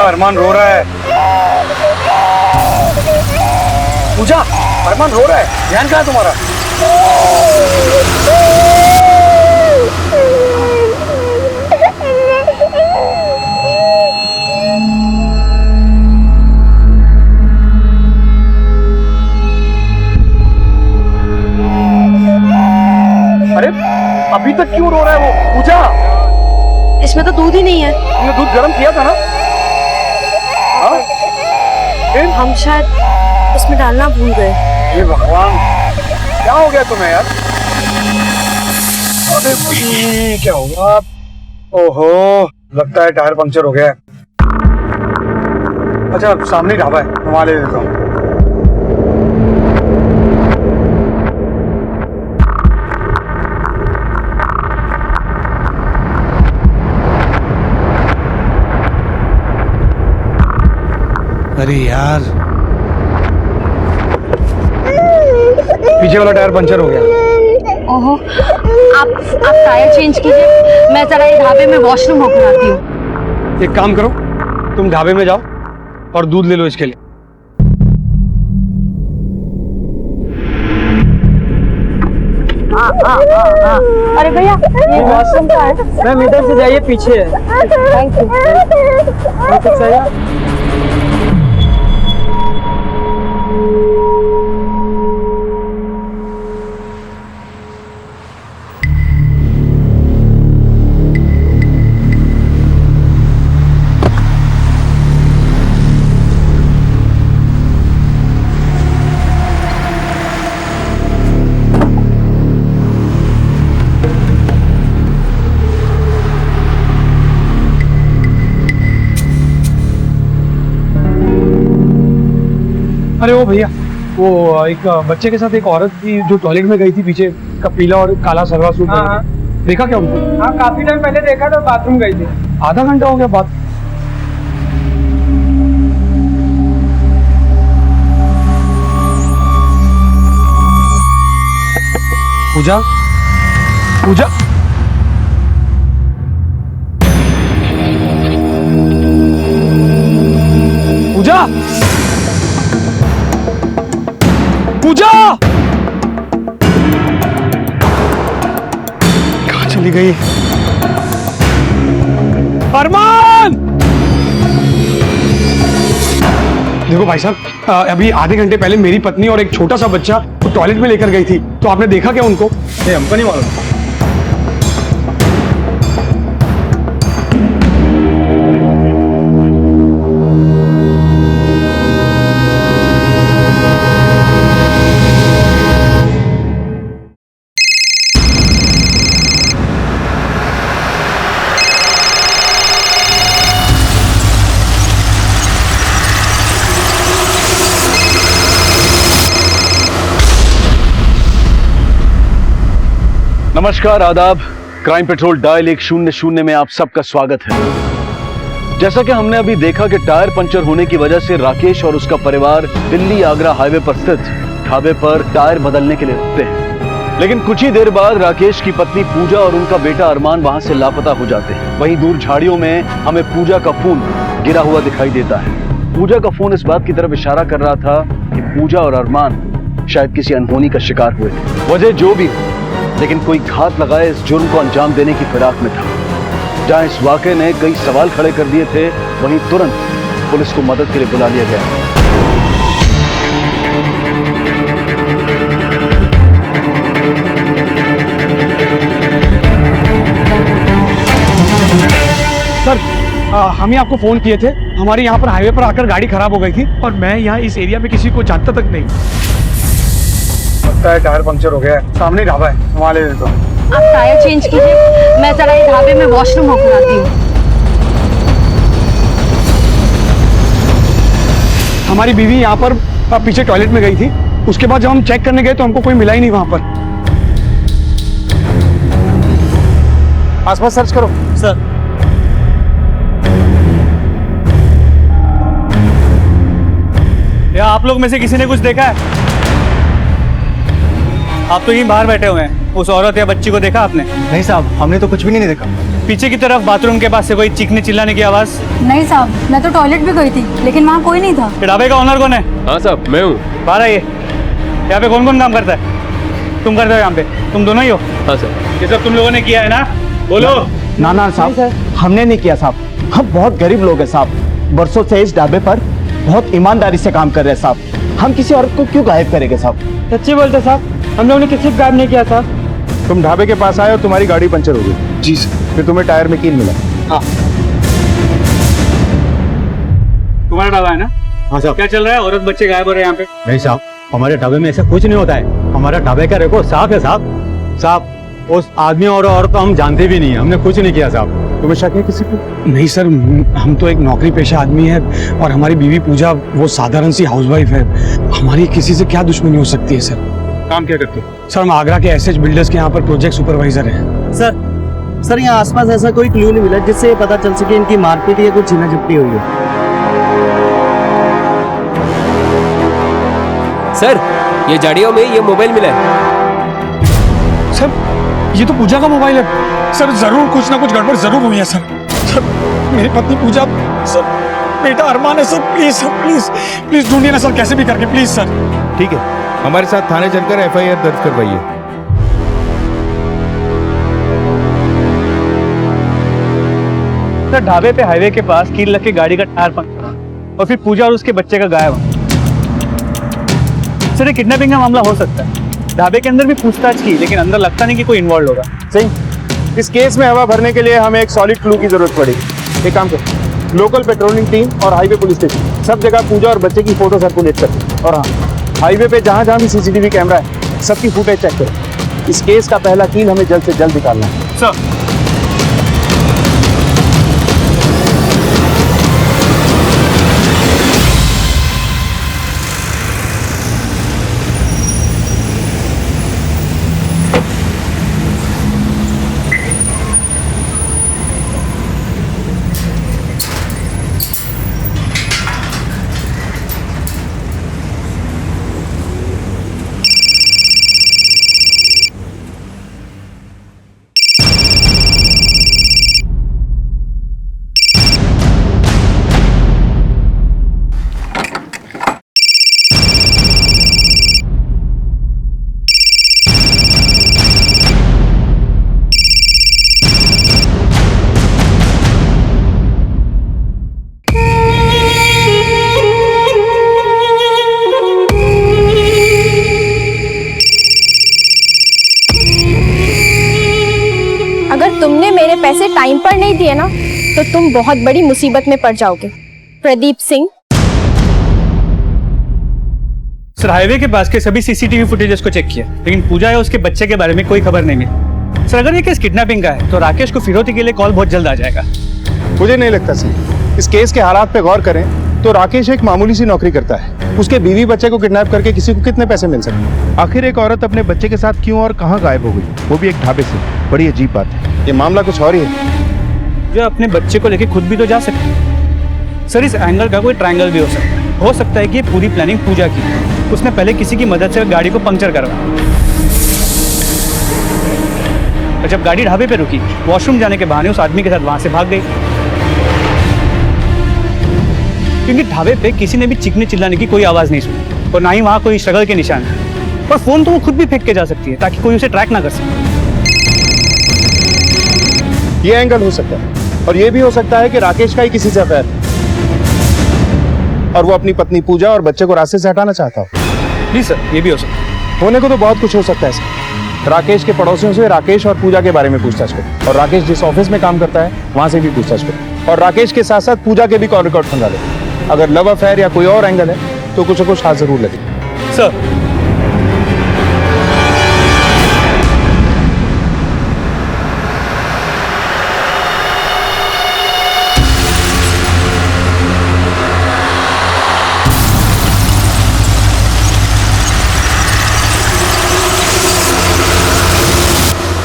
अरमान रो रहा है। पूजा, अरमान रो रहा है, ध्यान कहाँ है तुम्हारा? अरे अभी तक क्यों रो रहा है वो? पूजा, इसमें तो दूध ही नहीं है। तुमने दूध गर्म किया था ना? हाँ? हम शायद उसमें डालना भूल गए। ये भगवान, क्या हो गया तुम्हें यार? अरे ये क्या होगा? ओहो, लगता है टायर पंक्चर हो गया है। अच्छा, सामने ढाबा है, मैं वहां ले देता हूँ। अरे यार, पीछे वाला टायर पंचर हो गया। ओहो, आप टायर चेंज कीजिए, मैं जरा ये ढाबे में वॉशरूम होकर आती हूँ। एक काम करो, तुम ढाबे में जाओ और दूध ले लो इसके लिए। अरे भैया, ये वॉशरूम का है। मैम इधर से जाइए, पीछे है। Thank you. अरे वो भैया, वो एक बच्चे के साथ एक औरत थी जो टॉयलेट में गई थी, पीछे का पीला और काला सलवार सूट पहन के। देखा क्या उनको? हाँ, काफी टाइम पहले देखा था, बाथरूम गई थी। आधा घंटा हो गया बात। पूजा, पूजा, पूजा, पूजा, कहाँ चली गई? अरमान! देखो भाई साहब, अभी आधे घंटे पहले मेरी पत्नी और एक छोटा सा बच्चा तो टॉयलेट में लेकर गई थी, तो आपने देखा क्या उनको? नहीं, हमको नहीं मालूम। नमस्कार, आदाब। क्राइम पेट्रोल डायल 100 में आप सबका स्वागत है। जैसा कि हमने अभी देखा कि टायर पंचर होने की वजह से राकेश और उसका परिवार दिल्ली आगरा हाईवे पर स्थित ढाबे पर टायर बदलने के लिए रुकते हैं, लेकिन कुछ ही देर बाद राकेश की पत्नी पूजा और उनका बेटा अरमान वहां से लापता हो जाते हैं। वहीं दूर झाड़ियों में हमें पूजा का फोन गिरा हुआ दिखाई देता है। पूजा का फोन इस बात की तरफ इशारा कर रहा था कि पूजा और अरमान शायद किसी अनहोनी का शिकार हुए थे। वजह जो भी हो, लेकिन कोई घात लगाए इस जुर्म को अंजाम देने की फिराक में था। जहां इस वाकये ने कई सवाल खड़े कर दिए थे, वहीं तुरंत पुलिस को मदद के लिए बुला लिया गया। सर, हम ही आपको फोन किए थे। हमारे यहाँ पर हाईवे पर आकर गाड़ी खराब हो गई थी और मैं यहाँ इस एरिया में किसी को जानता तक नहीं। लगता है टायर पंक्चर हो गया है। सामने ढाबा है, वहां ले देता हूँ। आप टायर चेंज कीजिए, मैं जरा ये ढाबे में वॉशरूम होकर आती हूँ। हमारी बीवी यहाँ पर पीछे टॉयलेट में गई थी। उसके बाद जब हम चेक करने गए तो हमको कोई मिला ही नहीं वहां पर। आसपास सर्च करो। सर, या आप लोग में से किसी ने कुछ देखा है? आप तो यहीं बाहर बैठे हुए हैं, उस औरत या बच्ची को देखा आपने? नहीं साहब, हमने तो कुछ भी नहीं देखा। पीछे की तरफ बाथरूम के पास से कोई चीखने चिल्लाने की आवाज? नहीं साहब, मैं तो टॉयलेट भी गई थी लेकिन वहाँ कोई नहीं था। ढाबे का ऑनर कौन है? हाँ साहब, मैं हूँ। बाहर आइए। यहाँ पे कौन कौन काम करता है? तुम करते हो यहाँ पे? तुम दोनों ही हो? हाँ सर। ये सब तुम लोगों ने किया है ना? बोलो। ना साहब, हमने नहीं किया साहब। हम बहुत गरीब लोग हैं साहब। बरसों से इस ढाबे पर बहुत ईमानदारी से काम कर रहे हैं साहब। हम किसी औरत को क्यों गायब करेंगे साहब? सच्ची बोलते साहब, हम लोगों ने किसी को गायब नहीं किया साहब। तुम ढाबे के पास आए और तुम्हारी गाड़ी पंचर हो गई। जी सर। फिर तुम्हें टायर में कील मिला। हाँ। तुम्हारा ढाबा है ना? हाँ साहब। क्या चल रहा है? औरत बच्चे गायब हो रहे हैं यहाँ पे? नहीं साहब, हमारे ढाबे में ऐसा कुछ नहीं होता है। हमारा ढाबे का रिकॉर्ड साफ है साहब। साहब, उस आदमी और औरत को हम जानते भी नहीं है। हमने कुछ नहीं किया साहब। तुम्हें शक है किसी को? नहीं सर, हम तो एक नौकरी पेशा आदमी है और हमारी बीवी पूजा वो साधारण सी हाउसवाइफ है। हमारी किसी से क्या दुश्मनी हो सकती है सर? काम क्या करते हो? सर, हम आगरा के एसएच बिल्डर्स के यहाँ पर प्रोजेक्ट सुपरवाइजर हैं। सर यहाँ आसपास ऐसा कोई क्लू नहीं मिला जिससे ये पता चल सके इनकी मारपीट या कुछ छीना झपटी हुई हो। सर, ये झाड़ियों में ये मोबाइल मिला है। सर, ये तो पूजा का मोबाइल है। सर, जरूर कुछ ना कुछ गड़बड़ जरूर हुई है सर। सर, मेरी पत्नी पूजा, सर, बेटा अरमान है sir. Please sir, please please ढूंढिए ना सर, कैसे भी करके प्लीज सर। ठीक है, हमारे साथ थाने चलकर FIR दर्ज करवाइए। सर, ढाबे पे हाईवे के पास कील लग के गाड़ी का टायर पंक्चर और फिर पूजा और उसके बच्चे का गायब। सर, ये किडनैपिंग का मामला हो सकता है। ढाबे के अंदर भी पूछताछ की लेकिन अंदर लगता नहीं कि कोई इन्वॉल्व होगा। सही। इस केस में हवा भरने के लिए हमें एक सॉलिड क्लू की जरूरत पड़ेगी। एक काम करो, लोकल पेट्रोलिंग टीम और हाईवे पुलिस स्टेशन सब जगह पूजा और बच्चे की फोटो सर्कुलेट करते। और हाँ, हाईवे पे जहाँ जहाँ भी CCTV कैमरा है सबकी फुटेज चेक करो। इस केस का पहला कील हमें जल्द से जल्द निकालना है। सर, अगर तुमने मेरे पैसे टाइम पर नहीं दिए ना तो तुम बहुत बड़ी मुसीबत में पड़ जाओगे। प्रदीप सिंह। सर, हाईवे के पास के सभी CCTV फुटेजेस को चेक किया लेकिन पूजा या उसके बच्चे के बारे में कोई खबर नहीं मिली। सर, अगर ये केस किडनैपिंग का है तो राकेश को फिरौती के लिए कॉल बहुत जल्द आ जाएगा। मुझे नहीं लगता सही। इस केस के हालात पे गौर करें तो राकेश एक मामूली सी नौकरी करता है। उसके बीवी बच्चे को किडनैप करके किसी को कितने पैसे मिल सकते हैं? आखिर एक औरत अपने बच्चे के साथ क्यों और कहाँ गायब हो गई, वो भी एक ढाबे से? बड़ी अजीब बात है। ये मामला कुछ और ही है। जो अपने बच्चे को लेके खुद भी तो जा सकते हैं। सर, इस एंगल का कोई ट्रायंगल भी हो सकता है। हो सकता है कि ये पूरी प्लानिंग पूजा की है। उसने पहले किसी की मदद से गाड़ी को पंक्चर करवाया और जब गाड़ी ढाबे पे रुकी वॉशरूम जाने के बहाने उस आदमी के साथ वहां से भाग गई। क्योंकि ढाबे पे किसी ने भी चीखने चिल्लाने की कोई आवाज नहीं सुनी और ना ही वहां कोई स्ट्रगल के निशान है। और फोन तो वो खुद भी फेंक के जा सकती है ताकि कोई उसे ट्रैक ना कर सके। ये एंगल हो सकता है और ये भी हो सकता है कि राकेश का ही किसी से अफेयर है और वो अपनी पत्नी पूजा और बच्चे को रास्ते से हटाना चाहता हो। जी सर, ये भी हो सकता है। होने को तो बहुत कुछ हो सकता है सर। राकेश के पड़ोसियों से राकेश और पूजा के बारे में पूछताछ करो और राकेश जिस ऑफिस में काम करता है वहां से भी पूछताछ करो और राकेश के साथ साथ पूजा के भी कॉल रिकॉर्ड खंगा लो। अगर लव अफेयर या कोई और एंगल है तो कुछ न कुछ हाथ जरूर लगे। सर,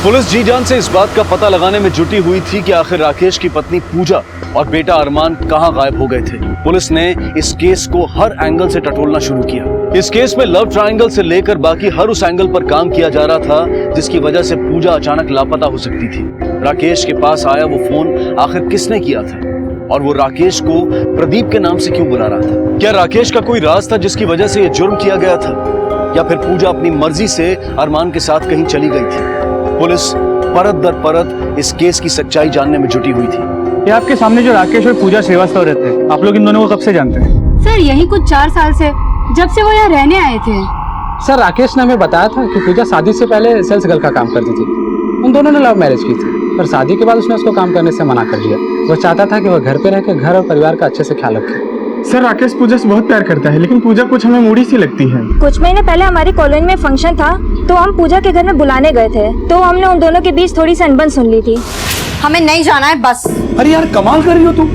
पुलिस जी जान से इस बात का पता लगाने में जुटी हुई थी कि आखिर राकेश की पत्नी पूजा और बेटा अरमान कहां गायब हो गए थे। पुलिस ने इस केस को हर एंगल से टटोलना शुरू किया। इस केस में लव ट्रायंगल से लेकर बाकी हर उस एंगल पर काम किया जा रहा था जिसकी वजह से पूजा अचानक लापता हो सकती थी। राकेश के पास आया वो फोन आखिर किसने किया था, और वो राकेश को प्रदीप के नाम से क्यों बुला रहा था? क्या राकेश का कोई राज था जिसकी वजह से ये जुर्म किया गया था, या फिर पूजा अपनी मर्जी से अरमान के साथ कहीं चली गई थी? पुलिस परत दर परत इस केस की सच्चाई जानने में जुटी हुई थी। ये आपके सामने जो राकेश और पूजा श्रीवास्तव रहते हैं, आप लोग इन दोनों को कब से जानते हैं? सर यही कुछ 4 साल से, जब से वो यहाँ रहने आए थे। सर राकेश ने हमें बताया था कि पूजा शादी से पहले सेल्स गर्ल का काम करती थी। उन दोनों ने लव मैरिज की थी, पर शादी के बाद उसने उसको काम करने से मना कर दिया। वो चाहता था कि वह घर पे रहकर घर और परिवार का अच्छे से ख्याल रखे। सर राकेश पूजा से बहुत प्यार करता है, लेकिन पूजा कुछ हमें मूडी सी लगती है। कुछ महीने पहले हमारी कॉलोनी में फंक्शन था, तो हम पूजा के घर में बुलाने गए थे, तो हमने उन दोनों के बीच थोड़ी सी अनबन सुन ली थी। हमें नहीं जाना है बस। अरे यार कमाल कर रही हो तुम,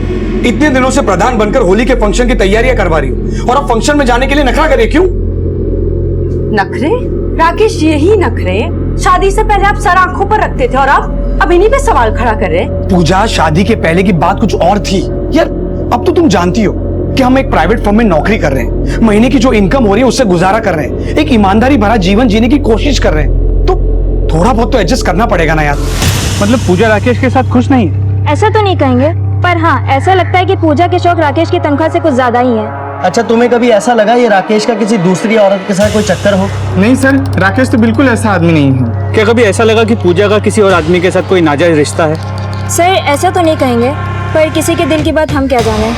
इतने दिनों से प्रधान बनकर होली के फंक्शन की तैयारियां करवा रही हो, और अब फंक्शन में जाने के लिए नखरा करे क्यों? नखरे? राकेश यही नखरे शादी से पहले आप सर आंखों पर रखते थे और अब इन्हीं पे सवाल खड़ा कर रहे हैं। पूजा शादी के पहले की बात कुछ और थी यार। अब तो तुम जानती हो कि हम एक प्राइवेट फर्म में नौकरी कर रहे हैं, महीने की जो इनकम हो रही है उससे गुजारा कर रहे हैं, एक ईमानदारी भरा जीवन जीने की कोशिश कर रहे हैं, तो थोड़ा बहुत तो एडजस्ट करना पड़ेगा ना यार। मतलब पूजा राकेश के साथ खुश नहीं है? ऐसा तो नहीं कहेंगे, पर हाँ ऐसा लगता है कि पूजा के शौक राकेश की तनख्वाह से कुछ ज्यादा ही है। अच्छा, तुम्हें कभी ऐसा लगा ये राकेश का किसी दूसरी औरत के साथ कोई चक्कर हो? नहीं सर, राकेश तो बिल्कुल ऐसा आदमी नहीं है। क्या कभी ऐसा लगा कि पूजा का किसी और आदमी के साथ कोई नाजायज रिश्ता है? सर ऐसा तो नहीं कहेंगे, पर किसी के दिल की बात हम क्या जाने।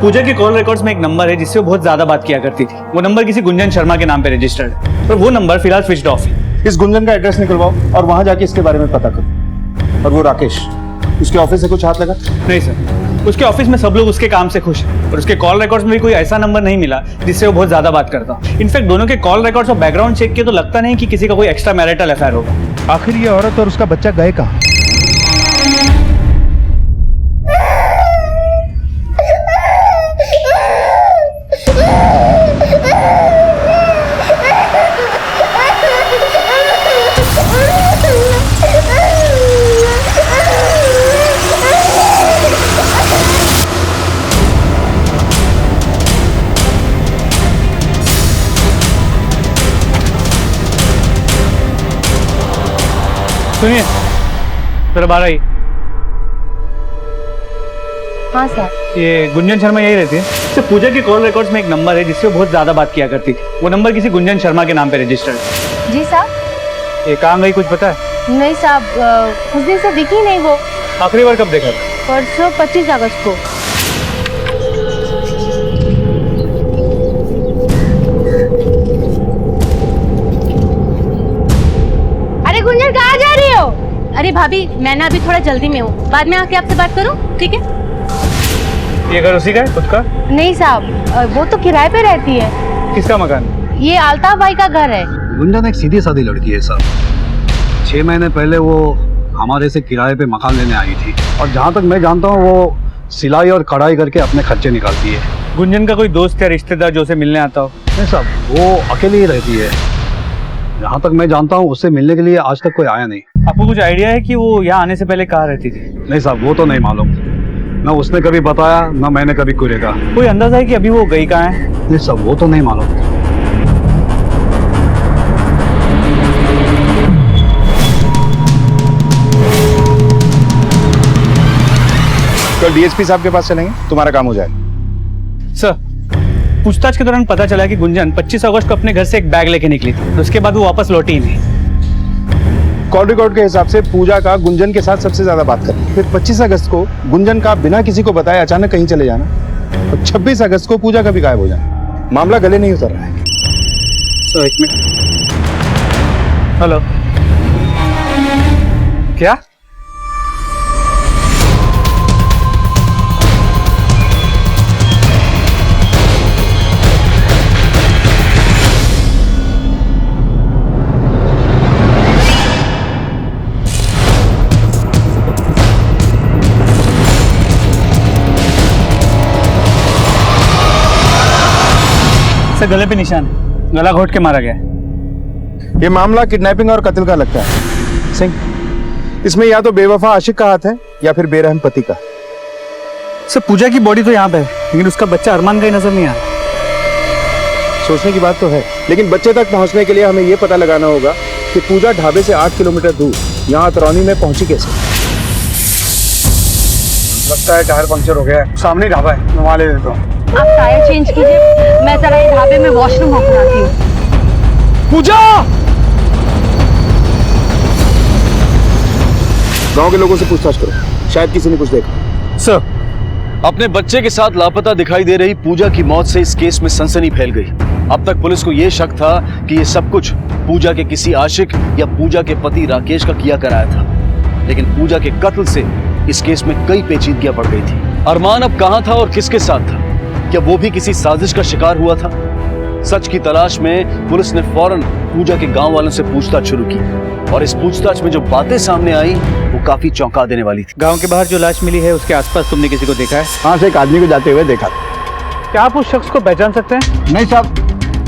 पूजा के कॉल रिकॉर्ड्स में एक नंबर है जिससे वो बहुत ज्यादा बात किया करती थी। वो नंबर किसी गुंजन शर्मा के नाम पे रजिस्टर्ड है, पर वो नंबर फिलहाल स्विच्ड ऑफ है। इस गुंजन का एड्रेस निकलवाओ और वहां जाके इसके बारे में पता करो। और वो राकेश, उसके ऑफिस से कुछ हाथ लगा? नहीं सर, उसके ऑफिस में सब लोग उसके काम से खुश हैं, और उसके कॉल रिकॉर्ड्स में भी कोई ऐसा नंबर नहीं मिला जिससे वो बहुत ज्यादा बात करता। इनफैक्ट दोनों के कॉल रिकॉर्ड्स और बैकग्राउंड चेक किए तो लगता नहीं कि किसी का कोई एक्स्ट्रा मैरिटल अफेयर होगा। आखिर ये औरत और उसका बच्चा गए कहाँ? सुनिए जरा बाहर आई। हाँ सर। ये गुंजन शर्मा यही रहती है? तो पूजा के कॉल रिकॉर्ड्स में एक नंबर है जिससे वो बहुत ज्यादा बात किया करती थी। वो नंबर किसी गुंजन शर्मा के नाम पे रजिस्टर्ड है। जी साहब। ये कहाँ गई कुछ पता है? नहीं साहब, उस दिन से दिखी नहीं वो। आखिरी बार कब देखा? परसों 25 अगस्त को। अरे गुंजन कहाँ जा रही हो? अरे भाभी मैं ना अभी थोड़ा जल्दी में हूँ, बाद में आके आपसे बात करूँ, ठीक है? ये घर उसी का है खुद का? नहीं साहब, वो तो किराए पे रहती है। किसका मकान? ये अल्ताफ भाई का घर है। गुंजन एक सीधी सादी लड़की है साहब। 6 महीने पहले वो हमारे से किराए पे मकान लेने आई थी, और जहाँ तक मैं जानता हूँ वो सिलाई और कढ़ाई करके अपने खर्चे निकालती है। गुंजन का कोई दोस्त या रिश्तेदार जो उसे मिलने आता हो? नहीं साहब, वो अकेली ही रहती है। जहाँ तक मैं जानता हूँ उससे मिलने के लिए आज तक कोई आया नहीं। आपको कुछ आइडिया है कि वो यहाँ आने से पहले कहाँ रहती थी? नहीं साहब, वो तो नहीं मालूम। ना उसने कभी बताया, ना मैंने कभी कोई देखा। कोई अंदाजा है कि अभी वो गई कहाँ है? नहीं साहब, वो तो नहीं मालूम। कल डीएसपी साहब के पास चलेंगे, तुम्हारा काम हो जाएगा। सर, पूछताछ के दौरान पता चला कि गुंजन 25 अगस्त को अपने घर से एक बैग लेके निकली थी, उसके बाद वो वापस लौटी ही नहीं। कॉल रिकॉर्ड के हिसाब से पूजा का गुंजन के साथ सबसे ज्यादा बात करनी। फिर 25 अगस्त को गुंजन का बिना किसी को बताए अचानक कहीं चले जाना, और 26 अगस्त को पूजा का भी गायब हो जाना। मामला गले नहीं उतर रहा है। सर एक मिनट। हेलो, क्या? सर गले पे निशान है, गला घोट के मारा गया है। ये मामला किडनैपिंग और कत्ल का लगता है। सिंह, इसमें या तो बेवफा आशिक का हाथ है या फिर बेरहम पति का। सर पूजा की बॉडी तो यहाँ पे है, लेकिन उसका बच्चा अरमान कहीं नजर नहीं आ रहा। सोचने की बात तो है, लेकिन बच्चे तक पहुंचने के लिए हमें ये पता लगाना होगा कि पूजा ढाबे से 8 किलोमीटर दूर यहाँ अतरौनी में पहुंची कैसे। लगता है टायर पंक्चर हो गया है, सामने ढाबा है, मैं वहाँ ले देता हूँ। आप टायर चेंज कीजिए, मैं जरा ये ढाबे में वॉशरूम होकर आती हूँ। पूजा! गांव के लोगों से पूछताछ करो, शायद किसी ने कुछ देखा। सर, अपने बच्चे के साथ लापता दिखाई दे रही पूजा की मौत से इस केस में सनसनी फैल गई। अब तक पुलिस को यह शक था कि ये सब कुछ पूजा के किसी आशिक या पूजा के पति राकेश का किया कराया था, लेकिन पूजा के कत्ल से इस केस में कई पेचीदगियां बढ़ गई थी। अरमान अब कहां था और किसके साथ था? क्या वो भी किसी साजिश का शिकार हुआ था? सच की तलाश में पुलिस ने फौरन पूजा के गांव वालों से पूछताछ शुरू की और इस पूछताछ में जो बातें सामने आई वो काफी चौंका देने वाली थी। गांव के बाहर जो लाश मिली है उसके आसपास तुमने किसी को देखा है? हाँ से एक आदमी को जाते हुए देखा था। क्या आप उस शख्स को पहचान सकते हैं? नहीं साहब,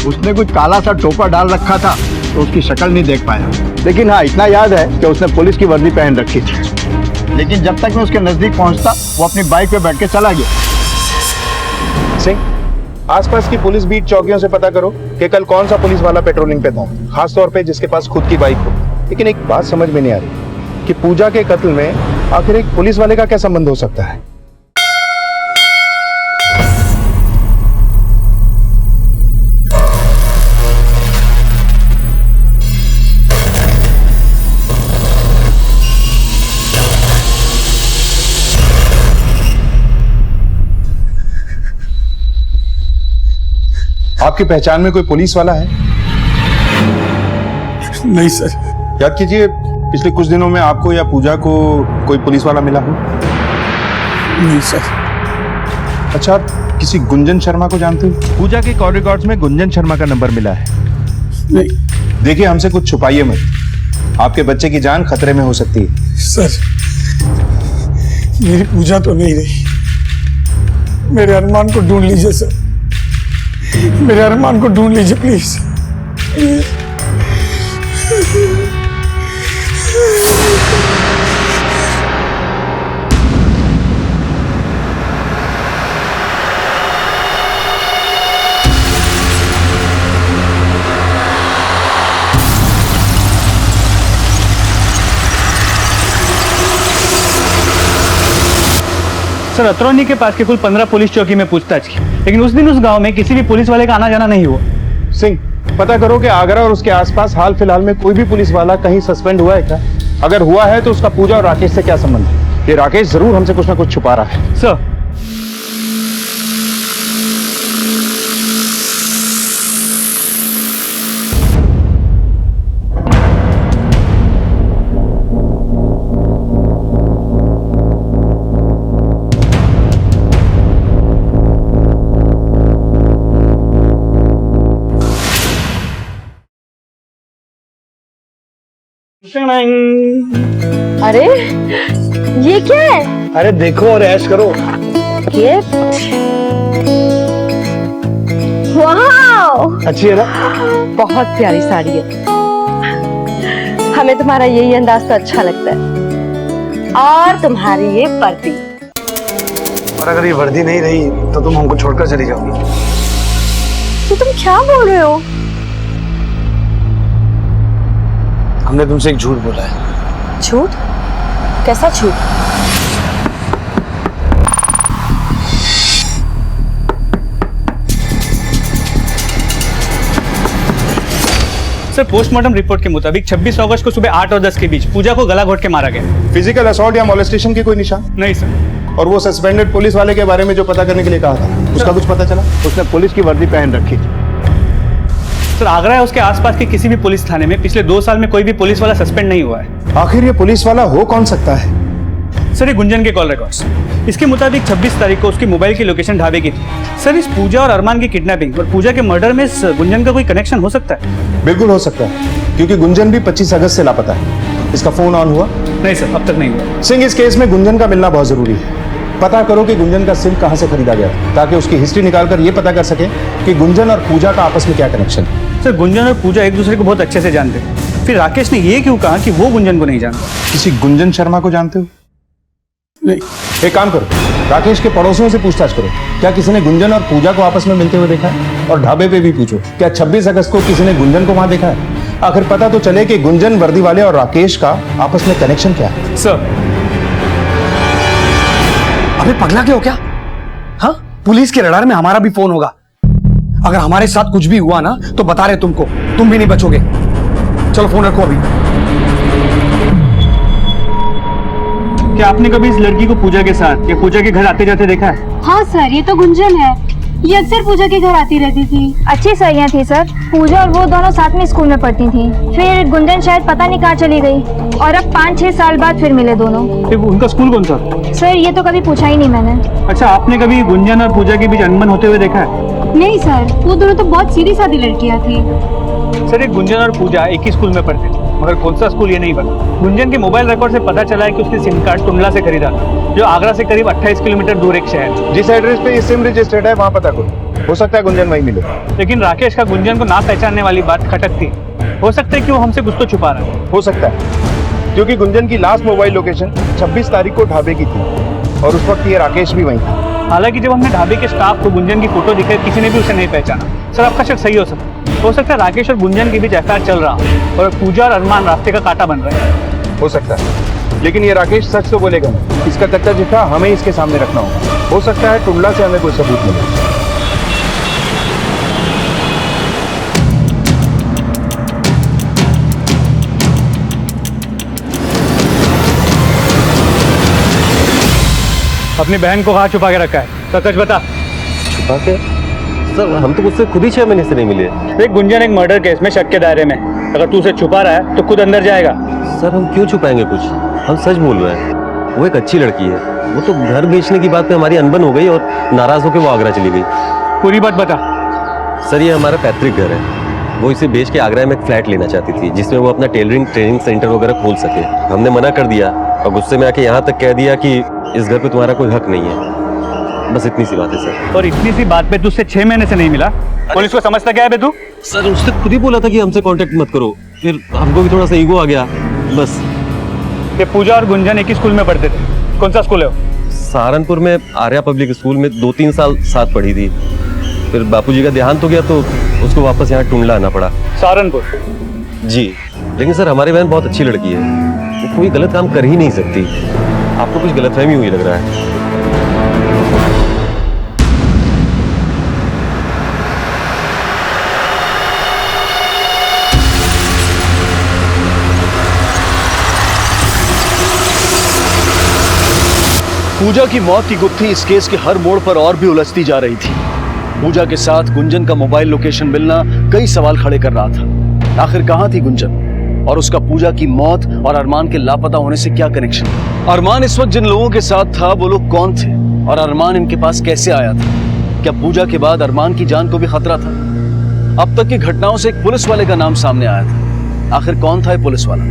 उसने कुछ काला सा टोपा डाल रखा था तो उसकी शक्ल नहीं देख पाया, लेकिन हाँ इतना याद है कि उसने पुलिस की वर्दी पहन रखी थी। लेकिन जब तक मैं उसके नजदीक पहुंचता वो अपनी बाइक पे बैठ के चला गया। सिंह, आसपास की पुलिस बीट चौकियों से पता करो कि कल कौन सा पुलिस वाला पेट्रोलिंग पे था, खास तौर पे जिसके पास खुद की बाइक हो। लेकिन एक बात समझ में नहीं आ रही कि पूजा के कत्ल में आखिर एक पुलिस वाले का क्या संबंध हो सकता है। आपकी पहचान में कोई पुलिस वाला है? नहीं सर। याद कीजिए, पिछले कुछ दिनों में आपको या पूजा को कोई पुलिस वाला मिला हो? नहीं सर। अच्छा, आप किसी गुंजन शर्मा को जानते हो? पूजा के कॉल रिकॉर्ड्स में गुंजन शर्मा का नंबर मिला है। नहीं। देखिए, हमसे कुछ छुपाइए मत, आपके बच्चे की जान खतरे में हो सकती है। सर, मेरी पूजा तो नहीं रही, मेरे अरमान को ढूंढ लीजिए सर, मेरे अरमान को ढूंढ लीजिए प्लीज। सर अतरौनी के पास के कुल 15 पुलिस चौकी में पूछताछ की, लेकिन उस दिन उस गांव में किसी भी पुलिस वाले का आना जाना नहीं हुआ। सिंह, पता करो कि आगरा और उसके आसपास हाल फिलहाल में कोई भी पुलिस वाला कहीं सस्पेंड हुआ है क्या? अगर हुआ है तो उसका पूजा और राकेश से क्या संबंध है? ये राकेश जरूर हमसे कुछ ना कुछ छुपा रहा है। सर, अरे ये क्या है? अरे देखो और ऐश करो। गिफ्ट। वाओ, अच्छी है ना? बहुत प्यारी साड़ी है। हमें तुम्हारा यही अंदाज तो अच्छा लगता है, और तुम्हारी ये वर्दी। और अगर ये वर्दी नहीं रही तो तुम हमको छोड़कर चली जाओगी। तो तुम क्या बोल रहे हो? हमने तुमसे एक झूठ बोला है। झूठ? कैसा झूठ? सर पोस्टमार्टम रिपोर्ट के मुताबिक 26 अगस्त को सुबह 8 और 10 के बीच पूजा को गला घोट के मारा गया। फिजिकल असॉल्ट या मोलेस्टेशन के कोई निशान? नहीं सर। और वो सस्पेंडेड पुलिस वाले के बारे में जो पता करने के लिए कहा था, उसका कुछ पता चला? उसने पुलिस की वर्दी पहन रखी थी। सर आगरा है उसके आसपास के किसी भी पुलिस थाने में पिछले 2 साल में कोई भी पुलिस वाला सस्पेंड नहीं हुआ है। आखिर ये पुलिस वाला हो कौन सकता है? सर ये गुंजन के कॉल रिकॉर्ड्स, इसके मुताबिक 26 तारीख को उसकी मोबाइल की लोकेशन ढाबे की थी। सर इस पूजा और अरमान की किडनैपिंग और पूजा के मर्डर में इस गुंजन का कोई कनेक्शन हो सकता है? बिल्कुल हो सकता है, क्योंकि गुंजन भी 25 अगस्त से लापता है। इसका फोन ऑन हुआ? नहीं सर, अब तक नहीं हुआ। सिंह, इस केस में गुंजन का मिलना बहुत जरूरी है। पता करो कि गुंजन का सिम कहाँ से खरीदा गया, ताकि उसकी हिस्ट्री निकालकर ये पता कर सके कि गुंजन और पूजा का आपस में क्या कनेक्शन है। सर गुंजन और पूजा एक दूसरे को बहुत अच्छे से जानते हैं, फिर राकेश ने ये क्यों कहा कि वो गुंजन को नहीं जानता? किसी गुंजन शर्मा को जानते हो? नहीं। एक काम करो, राकेश के पड़ोसियों से पूछताछ करो, क्या किसी ने गुंजन और पूजा को आपस में मिलते हुए देखा है? और ढाबे पे भी पूछो, क्या 26 अगस्त को किसी ने गुंजन को वहां देखा है? आखिर पता तो चले कि गुंजन वर्दी वाले और राकेश का आपस में कनेक्शन क्या है। सर अबे पगला क्या हो क्या? हाँ, पुलिस के रडार में हमारा भी फोन होगा। अगर हमारे साथ कुछ भी हुआ ना तो बता रहे तुमको, तुम भी नहीं बचोगे। चलो फोन रखो अभी। क्या आपने कभी इस लड़की को पूजा के साथ या पूजा के घर आते जाते देखा है? हाँ सर, ये तो गुंजन है, ये अक्सर पूजा के घर आती रहती थी। अच्छी सहेलियां थी सर, पूजा और वो दोनों साथ में स्कूल में पढ़ती थी। फिर गुंजन शायद पता नहीं कहाँ चली गई और अब 5-6 साल बाद फिर मिले दोनों। उनका स्कूल कौन सा? सर ये तो कभी पूछा ही नहीं मैंने। अच्छा, आपने कभी गुंजन और पूजा के बीच अनबन होते हुए देखा है? नहीं सर, वो दोनों तो बहुत सीधी सादी लड़कियाँ थी। सर ये गुंजन और पूजा एक ही स्कूल में पढ़ते थे, मगर कौन सा स्कूल ये नहीं पता। गुंजन के मोबाइल रिकॉर्ड से पता चला है कि उसकी सिम कार्ड टुंडला से खरीदा था, जो आगरा से करीब 28 किलोमीटर दूर एक शहर। जिस एड्रेस पे ये सिम रजिस्टर्ड है वहां पता करो, हो सकता है गुंजन वहीं मिले। लेकिन राकेश का गुंजन को ना पहचानने वाली बात खटकती। हो सकता है कि वो हमसे कुछ तो छुपा रहा है। हो सकता है, क्योंकि गुंजन की लास्ट मोबाइल लोकेशन 26 तारीख को ढाबे की थी और उस वक्त ये राकेश भी वहीं था। हालांकि जब हमने ढाबे के स्टाफ को गुंजन की फोटो दिखाई, किसी ने भी उसे नहीं पहचाना। सर आपका शक सही हो सकता है राकेश और गुंजन के बीच एफआईआर चल रहा और पूजा और अरमान रास्ते का कांटा बन रहे हैं। हो सकता है, लेकिन ये राकेश सच तो बोलेगा नहीं। इसका कच्चा चिट्ठा हमें इसके सामने रखना होगा। हो सकता है टुंडला से हमें कोई सबूत मिले। अपनी बहन को कहाँ छुपा के रखा है? सच बता। छुपा के? सर हम तो उससे खुद ही 6 महीने से नहीं मिले। देख गुंजन एक मर्डर केस में शक के दायरे में, अगर तू उसे छुपा रहा है तो खुद अंदर जाएगा। सर हम क्यों छुपाएंगे कुछ, हम सच बोल रहे हैं। वो एक अच्छी लड़की है, वो तो घर बेचने की बात पे हमारी अनबन हो गई और नाराज होकर वो आगरा चली गई। पूरी बात बता। सर ये हमारा पैतृक घर है, वो इसे बेच के आगरा में एक फ्लैट लेना चाहती थी जिसमें वो अपना टेलरिंग ट्रेनिंग सेंटर वगैरह खोल सके। हमने मना कर दिया और गुस्से में आके यहाँ तक कह दिया कि इस घर पे तुम्हारा कोई हक नहीं है। बस इतनी सी बात है सर। और इतनी सी बात पे तुझसे 6 महीने से नहीं मिला, पुलिस को समझता क्या है बे तू? सर उसने खुद ही बोला था कि हमसे कांटेक्ट मत करो, फिर हमको भी थोड़ा सा ईगो आ गया बस। ये पूजा और गुंजन एक ही स्कूल में पढ़ते थे, कौन सा स्कूल है वो? सहारनपुर में आर्या पब्लिक स्कूल में 2-3 साल साथ पढ़ी थी, फिर बापूजी का देहांत हो गया तो उसको वापस यहाँ टुंडला आना पड़ा। सहारनपुर? जी, लेकिन सर हमारी बहन बहुत अच्छी लड़की है, वो कोई गलत काम कर ही नहीं सकती। आपको कुछ गलतफहमी हुई लग रहा है। पूजा की मौत की गुत्थी इस केस के हर मोड़ पर और भी उलझती जा रही थी। पूजा के साथ गुंजन का मोबाइल लोकेशन मिलना कई सवाल खड़े कर रहा था। आखिर कहां थी गुंजन और उसका पूजा की मौत और अरमान के लापता होने से क्या कनेक्शन? अरमान इस वक्त जिन लोगों के साथ था वो लोग कौन थे और अरमान इनके पास कैसे आया था? क्या पूजा के बाद अरमान की जान को भी खतरा था? अब तक की घटनाओं से एक पुलिस वाले का नाम सामने आया था। आखिर कौन था ये पुलिस वाला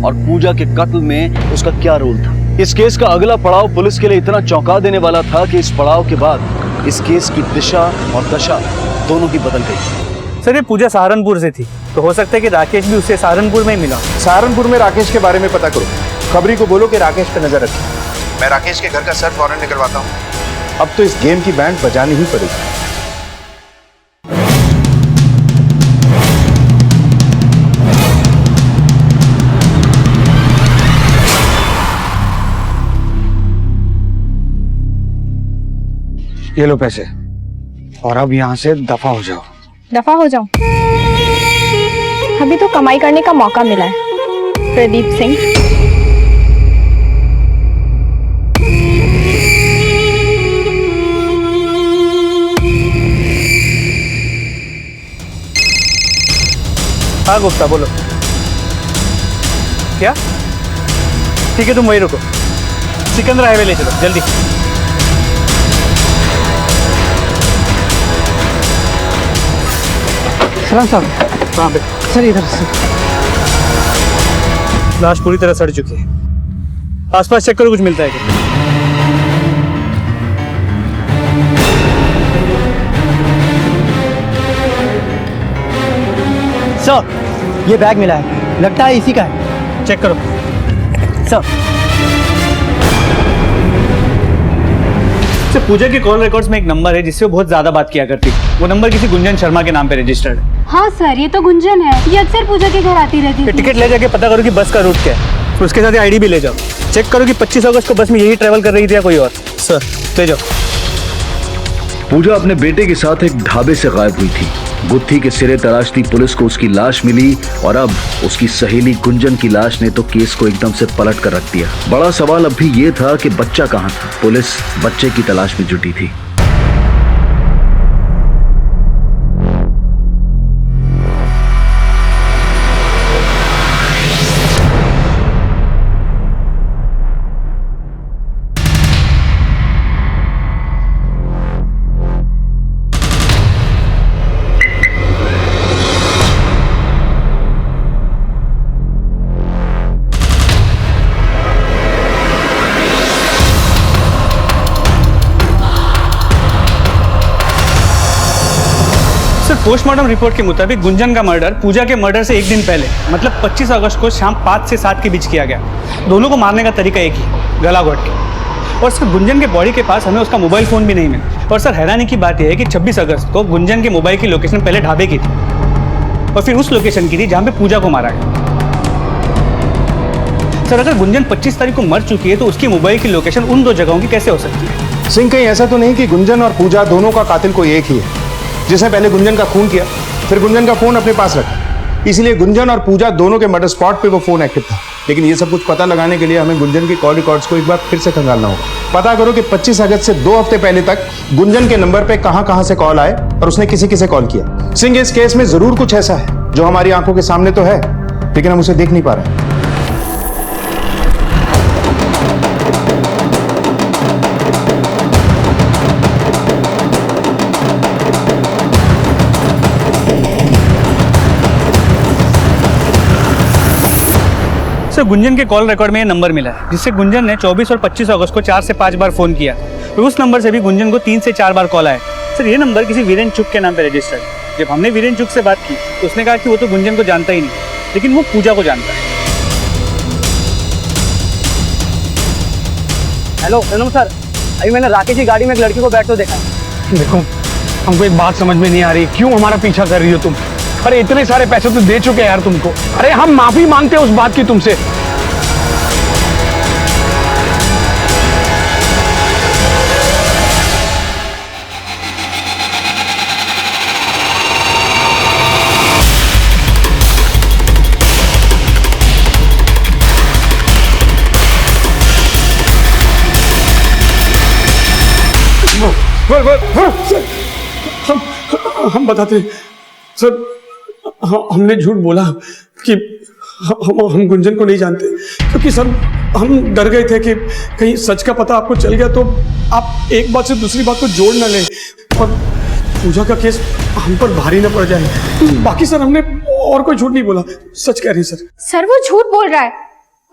और पूजा के कत्ल में उसका क्या रोल था? इस केस का अगला पड़ाव पुलिस के लिए इतना चौंका देने वाला था कि इस पड़ाव के बाद इस केस की दिशा और दशा दोनों की बदल गई। सर ये पूजा सहारनपुर से थी, तो हो सकता है कि राकेश भी उससे सहारनपुर में ही मिला। सहारनपुर में राकेश के बारे में पता करो, खबरी को बोलो कि राकेश पे नजर रखे। मैं राकेश के घर का सर्च वारंट निकलवाता हूँ। अब तो इस गेम की बैंड बजानी ही पड़ेगी। ये लो पैसे और अब यहाँ से दफा हो जाओ। दफा हो जाऊं? अभी तो कमाई करने का मौका मिला है। प्रदीप सिंह, हाँ गुप्ता बोलो। क्या? ठीक है तुम वहीं रुको, सिकंदर हाईवे ले चलो जल्दी। सलाम साहब। कहाँ पे? सर इधर से। लाश पूरी तरह सड़ चुकी है, आसपास चेक करो कुछ मिलता है क्या? सर, ये बैग मिला है, लगता है इसी का है। चेक करो सर। पूजा के कॉल रिकॉर्ड्स में एक नंबर है जिससे वो बहुत ज्यादा बात किया करती। वो नंबर किसी गुंजन शर्मा के नाम पे रजिस्टर्ड है। हाँ सर, ये तो गुंजन है, ये अक्सर पूजा के घर आती रहती थी। टिकट ले जाके पता करो कि बस का रूट क्या है, उसके साथ आईडी भी ले जाओ। चेक करो कि 25 अगस्त को बस में यही ट्रेवल कर रही थी या कोई और। सर ले जाओ। पूजा अपने बेटे के साथ एक ढाबे से गायब हुई थी। गुत्थी के सिरे तराशती पुलिस को उसकी लाश मिली और अब उसकी सहेली गुंजन की लाश ने तो केस को एकदम से पलट कर रख दिया। बड़ा सवाल अब भी ये था कि बच्चा कहाँ था। पुलिस बच्चे की तलाश में जुटी थी। पोस्टमार्टम रिपोर्ट के मुताबिक गुंजन का मर्डर पूजा के मर्डर से एक दिन पहले मतलब 25 अगस्त को शाम 5 से 7 के बीच किया गया। दोनों को मारने का तरीका एक ही, गला घोट के। और सर गुंजन के बॉडी के पास हमें उसका मोबाइल फ़ोन भी नहीं मिला। और सर हैरानी की बात यह है कि 26 अगस्त को गुंजन के मोबाइल की लोकेशन पहले ढाबे की थी और फिर उस लोकेशन की थी जहाँ पे पूजा को मारा गया। सर अगर गुंजन 25 तारीख को मर चुकी है तो उसकी मोबाइल की लोकेशन उन दो जगहों की कैसे हो सकती है? सिंह, कहीं ऐसा तो नहीं कि गुंजन और पूजा दोनों का कातिल कोई एक ही है, जिसने पहले गुंजन का खून किया फिर गुंजन का फोन अपने पास रखा। इसलिए गुंजन और पूजा दोनों के मर्डर स्पॉट पे वो फोन एक्टिव था। लेकिन ये सब कुछ पता लगाने के लिए हमें गुंजन की कॉल रिकॉर्ड्स को एक बार फिर से खंगालना होगा। पता करो कि 25 अगस्त से 2 हफ्ते पहले तक गुंजन के नंबर पे कहां से कॉल आए और उसने किसे किसे कॉल किया। सिंह, इस केस में जरूर कुछ ऐसा है जो हमारी आंखों के सामने तो है लेकिन हम उसे देख नहीं पा रहे। सर गुंजन के कॉल रिकॉर्ड में ये नंबर मिला है जिससे गुंजन ने 24 और 25 अगस्त को 4 से 5 बार फोन किया और उस नंबर से भी गुंजन को 3 से 4 बार कॉल आए। सर ये नंबर किसी वीरेन चुग के नाम पे रजिस्टर्ड है। जब हमने वीरेन चुग से बात की तो उसने कहा कि वो तो गुंजन को जानता ही नहीं, लेकिन वो पूजा को जानता है। हेलो सर, अभी मैंने राकेश की गाड़ी में एक लड़की को बैठते देखा। देखो हमको एक बात समझ में नहीं आ रही, क्यों हमारा पीछा कर रही हो तुम? अरे इतने सारे पैसे तो दे चुके हैं यार तुमको। अरे हम माफी मांगते हैं उस बात की तुमसे। हम बताते हैं सर, हमने झूठ बोला कि हम गुंजन को नहीं जानते, क्योंकि सर हम डर गए थे कि कहीं सच का पता आपको चल गया तो आप एक बात से दूसरी बात को जोड़ न लें और पूजा का केस हम पर भारी न पड़ जाए। बाकी सर हमने और कोई झूठ नहीं बोला, सच कह रही है सर। सर वो झूठ बोल रहा है,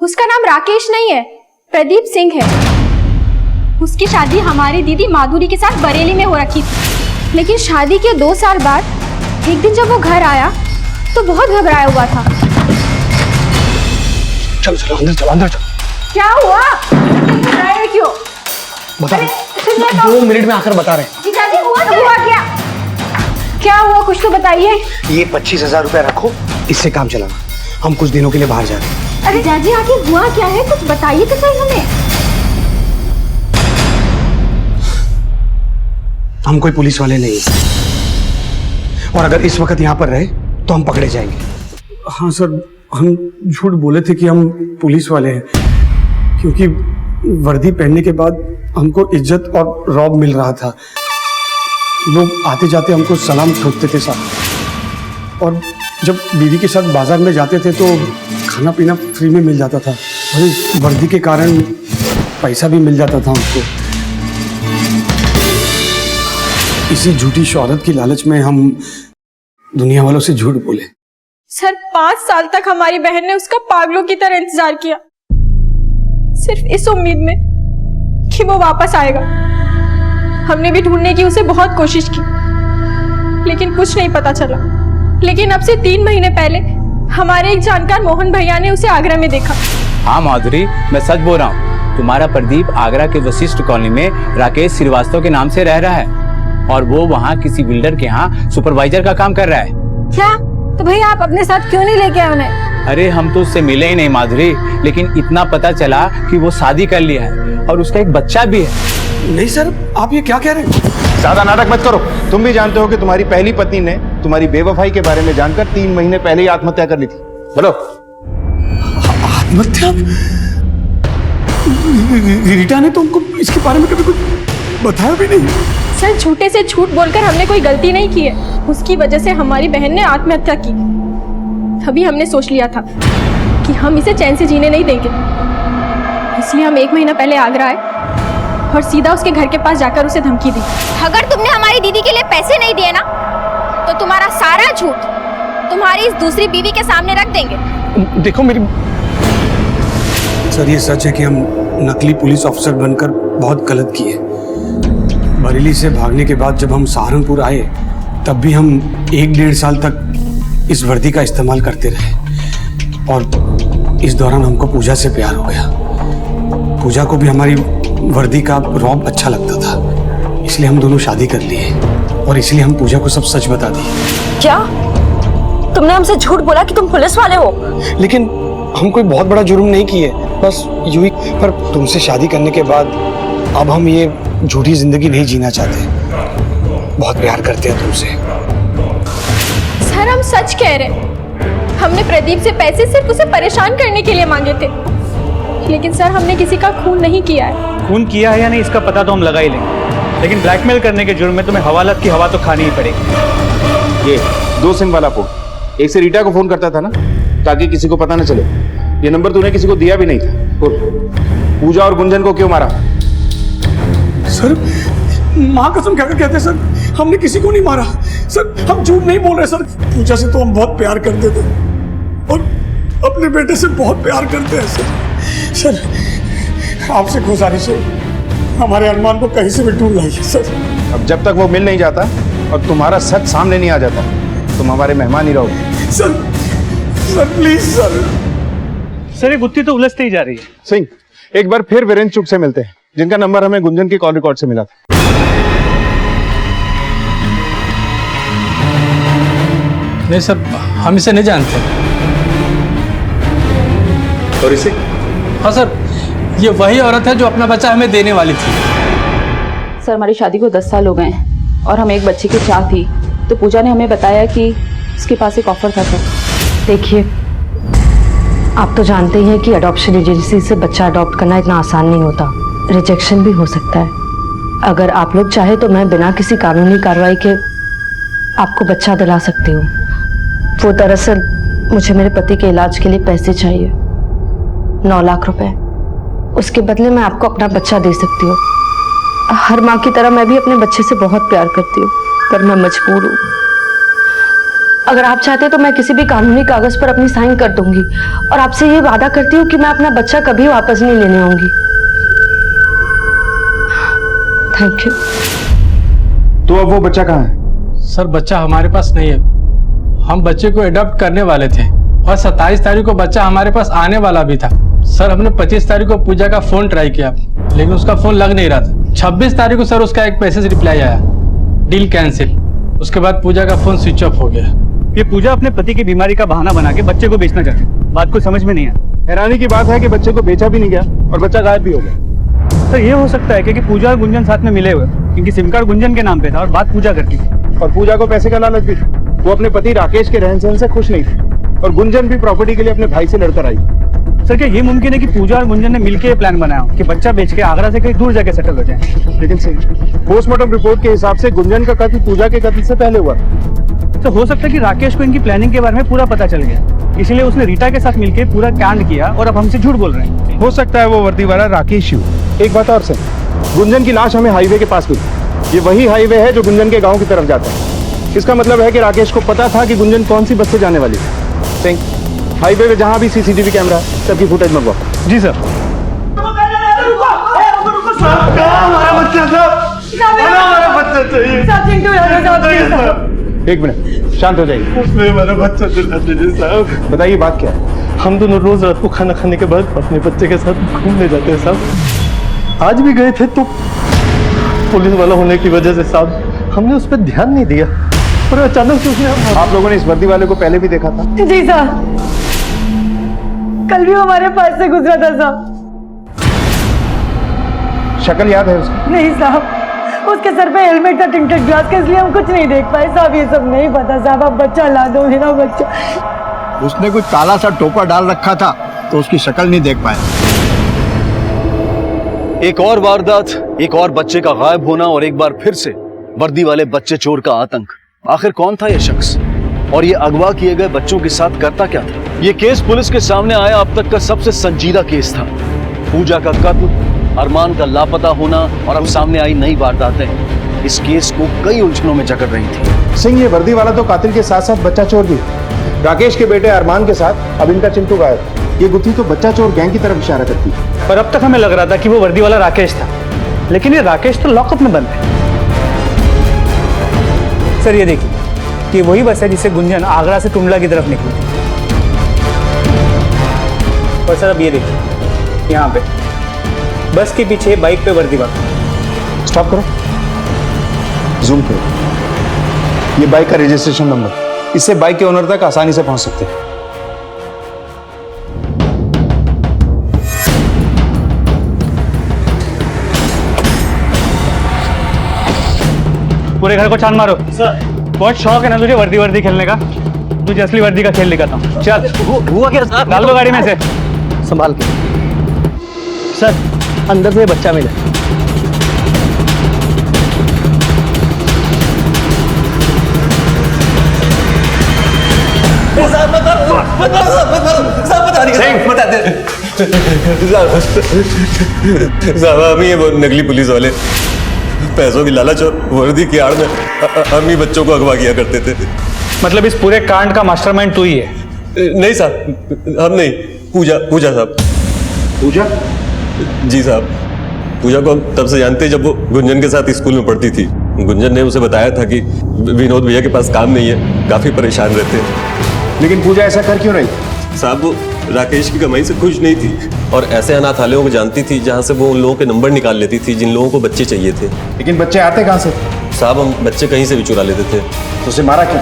उसका नाम राकेश नहीं है, प्रदीप सिंह है। उसकी शादी हमारी दीदी माधुरी के साथ बरेली में हो रखी थी, लेकिन शादी के 2 साल बाद एक दिन जब वो घर आया तो बहुत घबराया हुआ था। चलो चलो अंदर चलो, अंदर चलो। क्या हुआ? घबराए क्यों? बता रहे 2 मिनट में आकर बता रहे हैं। जीजाजी हुआ क्या? क्या हुआ कुछ तो बताइए। ये 25,000 रुपया रखो, इससे काम चलाना, हम कुछ दिनों के लिए बाहर जा रहे हैं। अरे जीजाजी आखिर हुआ क्या है, कुछ बताइए तो सही हमें। हम कोई पुलिस वाले नहीं और अगर इस वक्त यहाँ पर रहे तो हम पकड़े जाएंगे। हाँ सर, हम झूठ बोले थे कि हम पुलिस वाले हैं, क्योंकि वर्दी पहनने के बाद हमको इज्जत और रौब मिल रहा था। लोग आते जाते हमको सलाम ठोकते थे साहब, और जब बीवी के साथ बाजार में जाते थे तो खाना पीना फ्री में मिल जाता था और इस वर्दी के कारण पैसा भी मिल जाता था हमको। इसी झूठी शोहरत की लालच में हम दुनिया वालों से झूठ बोले। सर 5 साल तक हमारी बहन ने उसका पागलों की तरह इंतजार किया, सिर्फ इस उम्मीद में कि वो वापस आएगा। हमने भी ढूंढने की उसे बहुत कोशिश की, लेकिन कुछ नहीं पता चला। लेकिन अब से 3 महीने पहले हमारे एक जानकार मोहन भैया ने उसे आगरा में देखा। हाँ माधुरी, मैं सच बोल रहा हूँ। तुम्हारा प्रदीप आगरा के वशिष्ठ कॉलोनी में राकेश श्रीवास्तव के नाम से रह रहा है और वो वहाँ किसी बिल्डर के यहाँ सुपरवाइजर का काम कर रहा है। क्या? तो भैया आप अपने साथ क्यों नहीं लेके आए उन्हें? अरे हम तो उससे मिले ही नहीं माधुरी, लेकिन इतना पता चला कि वो शादी कर लिया है और उसका एक बच्चा भी है। नहीं सर, आप ये क्या कह रहे हैं? ज्यादा नाटक मत करो। तुम भी जानते हो कि तुम्हारी पहली पत्नी ने तुम्हारी बेवफाई के बारे में जानकर 3 महीने पहले ही आत्महत्या कर ली थी। बोलो। आत्महत्या? रीटा ने तो हमको इसके बारे में कभी कुछ बताया भी नहीं। सर, झूठे से झूठ बोलकर हमने कोई गलती नहीं की है। उसकी वजह से हमारी बहन ने आत्महत्या की। तभी हमने सोच लिया था कि हम इसे चैन से जीने नहीं देंगे, इसलिए हम 1 महीना पहले आगरा आए और सीधा उसके घर के पास जाकर उसे धमकी दी। अगर तुमने हमारी दीदी के लिए पैसे नहीं दिए ना, तो तुम्हारा सारा झूठ तुम्हारी इस दूसरी बीवी के सामने रख देंगे। देखो मेरी सर, ये सच है कि हम नकली पुलिस ऑफिसर बनकर बहुत गलत किए। बरेली से भागने के बाद जब हम सहारनपुर आए, तब भी हम 1-1.5 साल तक इस वर्दी का इस्तेमाल करते रहे और इस दौरान हमको पूजा से प्यार हो गया। पूजा को भी हमारी वर्दी का रौब अच्छा लगता था, इसलिए हम दोनों शादी कर लिए और इसलिए हम पूजा को सब सच बता दिए। क्या तुमने हमसे झूठ बोला कि तुम पुलिस वाले हो? लेकिन हम कोई बहुत बड़ा जुर्म नहीं किए, बस यूं ही। पर तुमसे शादी करने के बाद अब हम ये झूठी जिंदगी नहीं जीना चाहते। बहुत प्यार करते हैं तुमसे। सर, हम सच कह रहे हैं। हमने प्रदीप से पैसे सिर्फ उसे परेशान करने के लिए मांगे थे, लेकिन सर हमने किसी का खून नहीं किया है। खून किया है या नहीं इसका पता तो हम लगा ही लेंगे, लेकिन ब्लैकमेल करने के जुर्म में तुम्हें हवालात की हवा तो खानी ही पड़ेगी। ये 2 सिम वाला फोन, एक से रीटा को फोन करता था ना, ताकि किसी को पता न चले। ये नंबर तूने किसी को दिया भी नहीं था। पूजा और गुंजन को क्यों मारा? सर, माँ कसम क्या कहते हैं सर, हमने किसी को नहीं मारा सर। हम झूठ नहीं बोल रहे सर। पूजा से तो हम बहुत प्यार करते थे और अपने बेटे से बहुत प्यार करते हैं सर। सर, आपसे गुजारिश है, हमारे अरमान को कहीं से भी ढूंढ लाइए सर। अब जब तक वो मिल नहीं जाता और तुम्हारा सच सामने नहीं आ जाता, तुम हमारे मेहमान ही रहोगे। Sir, sir please sir. Sir, ये गुत्थी तो उलझती ही जा रही है। सिंह, एक बार फिर वीरेंद्र चुग से मिलते हैं, जिनका नंबर हमें गुंजन की कॉल रिकॉर्ड से मिला था। नहीं सर, हम इसे नहीं जानते। और इसे? हाँ सर, ये वही औरत है जो अपना बच्चा हमें देने वाली थी। सर, हमारी शादी को 10 साल हो गए हैं और हमें एक बच्चे की चाह थी, तो पूजा ने हमें बताया कि उसके पास एक ऑफर था। सर देखिए, आप तो जानते ही हैं कि अडॉप्शन एजेंसी से बच्चा अडॉप्ट करना इतना आसान नहीं होता। रिजेक्शन भी हो सकता है। अगर आप लोग चाहे तो मैं बिना किसी कानूनी कार्रवाई के आपको बच्चा दिला सकती हूँ। वो दरअसल मुझे मेरे पति के इलाज के लिए पैसे चाहिए, 9 लाख रुपए। उसके बदले मैं आपको अपना बच्चा दे सकती हूँ। हर माँ की तरह मैं भी अपने बच्चे से बहुत प्यार करती हूँ, पर मैं मजबूर हूँ। अगर आप चाहते तो मैं किसी भी कानूनी कागज पर अपनी साइन कर दूंगी और आपसे ये वादा करती हूँ कि मैं अपना बच्चा कभी वापस नहीं लेने आऊंगी। Thank you. तो अब वो बच्चा कहाँ है? सर, बच्चा हमारे पास नहीं है। हम बच्चे को अडॉप्ट करने वाले थे और 27 तारीख को बच्चा हमारे पास आने वाला भी था। सर, हमने 25 तारीख को पूजा का फोन ट्राई किया, लेकिन उसका फोन लग नहीं रहा था। 26 तारीख को सर उसका एक मैसेज रिप्लाई आया, डील कैंसिल। उसके बाद पूजा का फोन स्विच ऑफ हो गया। ये पूजा अपने पति की बीमारी का बहाना बना के बच्चे को बेचना चाहती है। बात को समझ में नहीं आया। हैरानी की बात है कि बच्चे को बेचा भी नहीं गया और बच्चा गायब भी हो गया। सर, ये हो सकता है क्योंकि पूजा और गुंजन साथ में मिले हुए, क्योंकि सिम कार्ड गुंजन के नाम पे था और बात पूजा करती थी। और पूजा को पैसे का लालच भी था। वो अपने पति राकेश के रहन सहन से खुश नहीं थी और गुंजन भी प्रॉपर्टी के लिए अपने भाई से लड़कर आई। सर, क्या ये मुमकिन है कि पूजा और गुंजन ने मिलकर ये प्लान बनाया कि बच्चा बेच के आगरा से कहीं दूर जाके सेटल हो जाए? लेकिन पोस्टमार्टम रिपोर्ट के हिसाब से गुंजन का कत्ल पूजा के कत्ल से पहले हुआ। तो हो सकता है कि राकेश को इनकी प्लानिंग के बारे में पूरा पता चल गया, इसलिए उसने रीटा के साथ मिलकर पूरा कांड किया और अब हमसे झूठ बोल रहे हैं। हो सकता है वो वर्दी वाला राकेश ही हो। एक बात और सर, गुंजन की लाश हमें हाईवे के पास मिली। ये वही हाईवे है जो गुंजन के गांव की तरफ जाता है। इसका मतलब है कि राकेश को पता था कि गुंजन कौन सी बस से जाने वाली है। सिंह, हाईवे पे जहां भी सीसीटीवी कैमरा है सबकी फुटेज मंगवाओ। जी सर। हमारा बच्चा चाहिए। एक मिनट, शांत हो जाइए। उसने हमारा बच्चा चुरा दीजिए साहब। बताइए बात क्या है? हम दोनों रोज रात को खाना खाने के बाद अपने बच्चे के साथ घूमने जाते हैं साहब। आज भी गए थे तो पुलिस वाला होने की वजह से साहब हमने उस पर ध्यान नहीं दिया और अचानक से उसने। आप लोगों ने इस वर्दी वाले को पहले भी देखा था? जी साहब, कल भी हमारे पास से गुजरा था साहब। शक्ल याद है उसकी? नहीं साहब, उसके सर पे हेलमेट था टिंटेड ग्लास का, इसलिए हम कुछ नहीं देख पाए साहब। ये सब नहीं पता साहब। आप बच्चा ला दो, मेरा बच्चा। उसने कुछ काला सा टोपा डाल रखा था तो उसकी शक्ल नहीं देख पाया। एक और वारदात, एक और बच्चे का गायब होना और एक बार फिर से वर्दी वाले बच्चे चोर का आतंक। आखिर कौन था यह शख्स और ये अगवा किए गए बच्चों के साथ करता क्या था? ये केस पुलिस के सामने आया अब तक का सबसे संजीदा केस था। पूजा का कत्ल, अरमान का लापता होना और अब सामने आई नई वारदातें इस केस को कई उलझनों में जकड़ रही थी। सिंह, ये वर्दी वाला तो कातिल के साथ साथ बच्चा चोर भी। राकेश के बेटे अरमान के साथ अब इनका चिंटू गायब। ये गुत्थी तो बच्चा चोर गैंग की तरफ इशारा करती है। पर अब तक हमें लग रहा था कि वो वर्दी वाला राकेश था, लेकिन ये राकेश तो लॉकअप में बंद है। सर ये देखिए, ये वही बस है जिससे गुंजन आगरा से टुंडला की तरफ निकली थी। और सर अब ये देखिए, यहाँ पे बस के पीछे बाइक पे वर्दी वाला। स्टॉप करो, जूम करो। ये बाइक का रजिस्ट्रेशन नंबर, इससे बाइक के ओनर तक आसानी से पहुंच सकते हैं। पूरे घर को छान मारो। सर बहुत शौक है ना तुझे वर्दी खेलने का? तुझे असली वर्दी का खेल दिखाता हूँ। चल हुआ क्या साहब? डाल दो गाड़ी में से। संभाल के सर, अंदर से बच्चा मिला। साहब हम ही वो नकली पुलिस वाले, पैसों की लालच और वर्दी की आड़ में हम ही बच्चों को अगवा किया करते थे। मतलब इस पूरे कांड का मास्टरमाइंड तू ही है? नहीं साहब, हम नहीं, पूजा साहब। पूजा? जी साहब, पूजा को हम तब से जानते हैं जब वो गुंजन के साथ स्कूल में पढ़ती थी। गुंजन ने उसे बताया था कि विनोद भैया के पास काम नहीं है, काफी परेशान रहते हैं। लेकिन पूजा ऐसा कर क्यों रही? साहब वो राकेश की कमाई से खुश नहीं थी और ऐसे अनाथालयों को जानती थी जहाँ से वो उन लोगों के नंबर निकाल लेती थी जिन लोगों को बच्चे चाहिए थे। लेकिन बच्चे आते कहाँ से? साहब हम बच्चे कहीं से भी चुरा लेते थे। तो उसे मारा क्यों?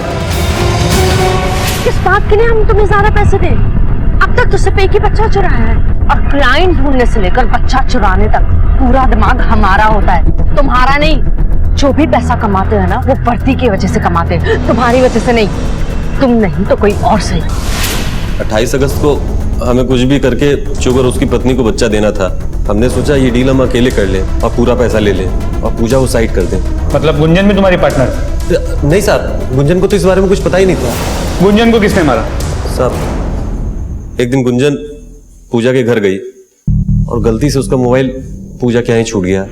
किस बात के लिए हम तुम्हें ज्यादा पैसे दें? अब तक तुझसे पे की बच्चा चुराया है, और क्लाइंट ढूंढने से लेकर बच्चा चुराने तक पूरा दिमाग हमारा होता है, तुम्हारा नहीं। जो भी पैसा कमाते हैं ना, वो वर्दी की वजह से कमाते हैं, तुम्हारी वजह से नहीं। तुम नहीं तो कोई और सही। 28 अगस्त को हमें कुछ भी करके चुग और उसकी पत्नी को बच्चा देना था। हमने सोचा ये डील हम अकेले कर लें और पूरा पैसा ले लें और पूजा वो साइड कर दें। मतलब गुंजन भी तुम्हारी पार्टनर? नहीं साहब, गुंजन को तो इस बारे में कुछ पता ही नहीं था। गुंजन को किसने मारा? साहब एक दिन गुंजन पूजा के घर गई और गलती से उसका मोबाइल पूजा के यहाँ ही छूट गया।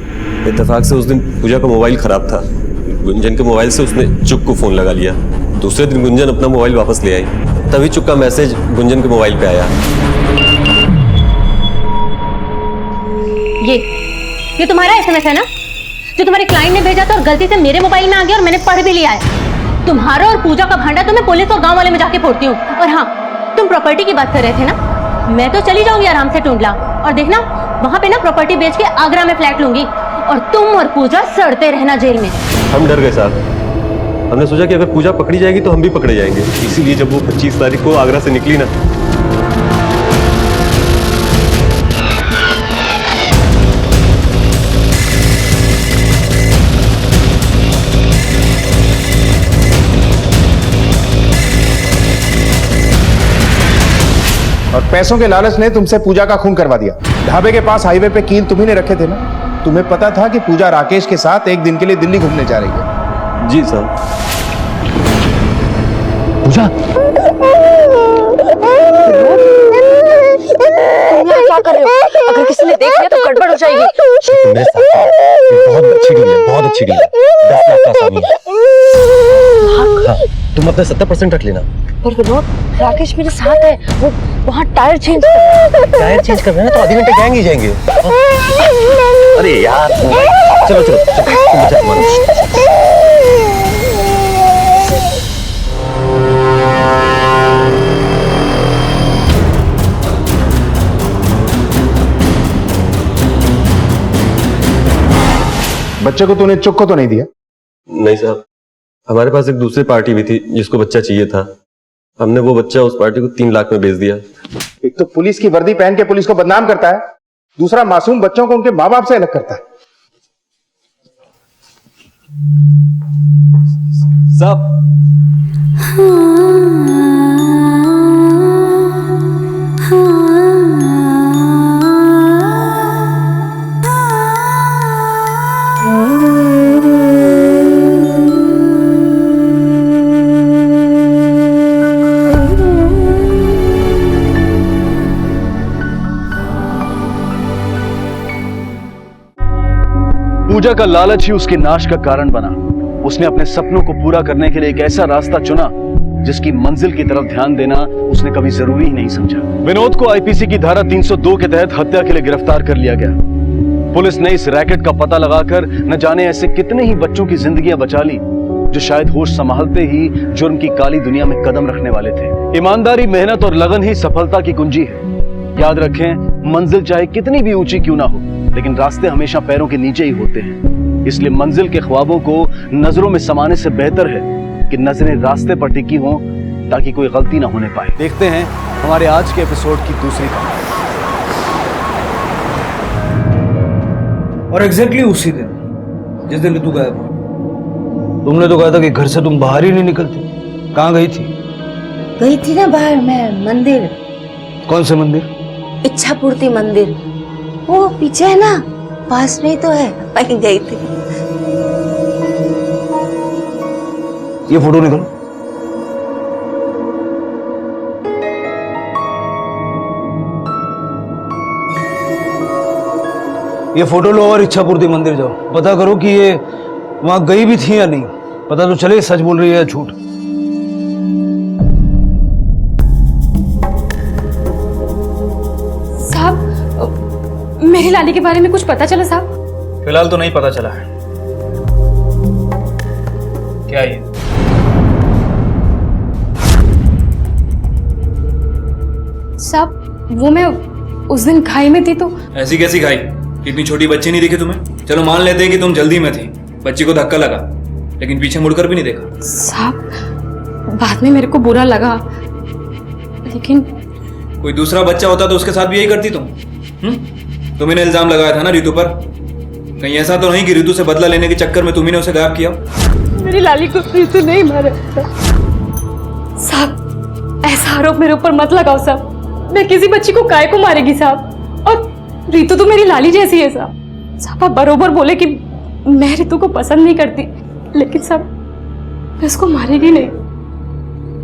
इत्तेफाक से उस दिन पूजा का मोबाइल खराब था। गुंजन के मोबाइल से उसने चुग को फोन लगा लिया। दूसरे दिन गुंजन अपना मोबाइल वापस ले आई, तभी चुग का मैसेज गुंजन के मोबाइल पे आया। ये तुम्हारा एसएमएस है ना, जो तुम्हारे क्लाइंट ने भेजा था और गलती से मेरे मोबाइल में आ गया और मैंने पढ़ भी लिया है। तुम्हारा और पूजा का भांडा तो मैं पुलिस और गांव वाले में जाके फोड़ती हूँ। और हाँ, तुम प्रॉपर्टी की बात कर रहे थे ना, मैं तो चली जाऊंगी आराम से टुंडला, और देखना वहां पे ना प्रॉपर्टी बेच के आगरा में फ्लैट लूंगी, और तुम और पूजा सड़ते रहना जेल में। हम डर गए साहब। हमने सोचा कि अगर पूजा पकड़ी जाएगी तो हम भी पकड़े जाएंगे, इसीलिए जब वो 25 तारीख को आगरा से निकली ना, और पैसों के लालच ने तुमसे पूजा का खून करवा दिया। ढाबे के पास हाईवे पे कील तुम्ही ने रखे थे ना। तुम्हें पता था कि पूजा राकेश के साथ एक दिन के लिए दिल्ली घूमने जा रही है। जी साहब। पूजा क्या कर रहे हो? अगर किसी ने देख लिया तो गड़बड़ हो जाएगी। बहुत अच्छी डील है, बहुत अच्छी डील है। 10 लाख का आसामी है। हाँ, तुम अपना 70% रख लेना। पर विनोद, राकेश मेरे साथ है, वो वहाँ टायर चेंज कर रहा है। टायर चेंज कर रहे हैं तो आधे घंटे गैंग ही जाएंगे। अरे यार, चलो तुम बचा तुम्हारा। बच्चे को तूने चुक को तो नहीं दिया? नहीं साहब, हमारे पास एक दूसरी पार्टी भी थी जिसको बच्चा चाहिए था। हमने वो बच्चा उस पार्टी को 3 लाख में बेच दिया। एक तो पुलिस की वर्दी पहन के पुलिस को बदनाम करता है, दूसरा मासूम बच्चों को उनके माँ बाप से अलग करता है। साहब, पूजा का लालच ही उसके नाश का कारण बना। उसने अपने सपनों को पूरा करने के लिए एक ऐसा रास्ता चुना जिसकी मंजिल की तरफ ध्यान देना उसने कभी जरूरी ही नहीं समझा। विनोद को आईपीसी की धारा 302 के तहत हत्या के लिए गिरफ्तार कर लिया गया। पुलिस ने इस रैकेट का पता लगाकर न जाने ऐसे कितने ही बच्चों की जिंदगियां बचा ली जो शायद होश संभालते ही जुर्म की काली दुनिया में कदम रखने वाले थे। ईमानदारी, मेहनत और लगन ही सफलता की कुंजी है। याद रखें, मंजिल चाहे कितनी भी ऊंची क्यों ना हो, लेकिन रास्ते हमेशा पैरों के नीचे ही होते हैं। इसलिए मंजिल के ख्वाबों को नजरों में समाने से बेहतर है कि नजरें रास्ते पर टिकी हों ताकि कोई गलती ना होने पाए। देखते हैं हमारे आज के एपिसोड की दूसरी कहानी। और एग्जैक्टली उसी दिन जिस दिन ऋतु गायब हुई, तुमने तो कहा था कि घर से तुम बाहर ही नहीं निकलती। कहाँ गई थी? गई थी ना बाहर, मैं मंदिर। कौन से मंदिर? इच्छा पूर्ति मंदिर, वो पीछे है ना, पास में ही तो है, वहीं गई थी। ये फोटो निकालो। ये फोटो लो और इच्छा पूर्ति मंदिर जाओ, पता करो कि ये वहां गई भी थी या नहीं। पता तो चले सच बोल रही है या झूठ। साहब, मेरी लाली के बारे में कुछ पता चला साहब? फिलहाल तो नहीं पता चला है। क्या ये? साहब, वो मैं उस दिन खाई में थी तो। ऐसी कैसी खाई? इतनी छोटी बच्ची नहीं दिखी तुम्हें? चलो मान लेते हैं कि तुम जल्दी में थी, बच्ची को धक्का लगा, लेकिन पीछे मुड़कर भी नहीं देखा। साहब, बाद में मेरे को बुरा लगा, लेकिन कोई दूसरा बच्चा होता तो उसके साथ भी यही करती तुम? तुम्हें इल्जाम लगाया था ना रितु पर। कहीं ऐसा तो नहीं कि रितु से बदला लेने के चक्कर में तुम्ही ने उसे गायब किया? मेरी लाली को रितु नहीं मारा साहब। ऐसा आरोप मेरे ऊपर मत लगाओ साहब। मैं किसी बच्ची को काय को मारेगी साहब? और रितु तो मेरी लाली जैसी है साहब। साहब, आप बरोबर बोले कि मैं रितु को पसंद नहीं करती, लेकिन साहब मैं उसको मारेगी नहीं।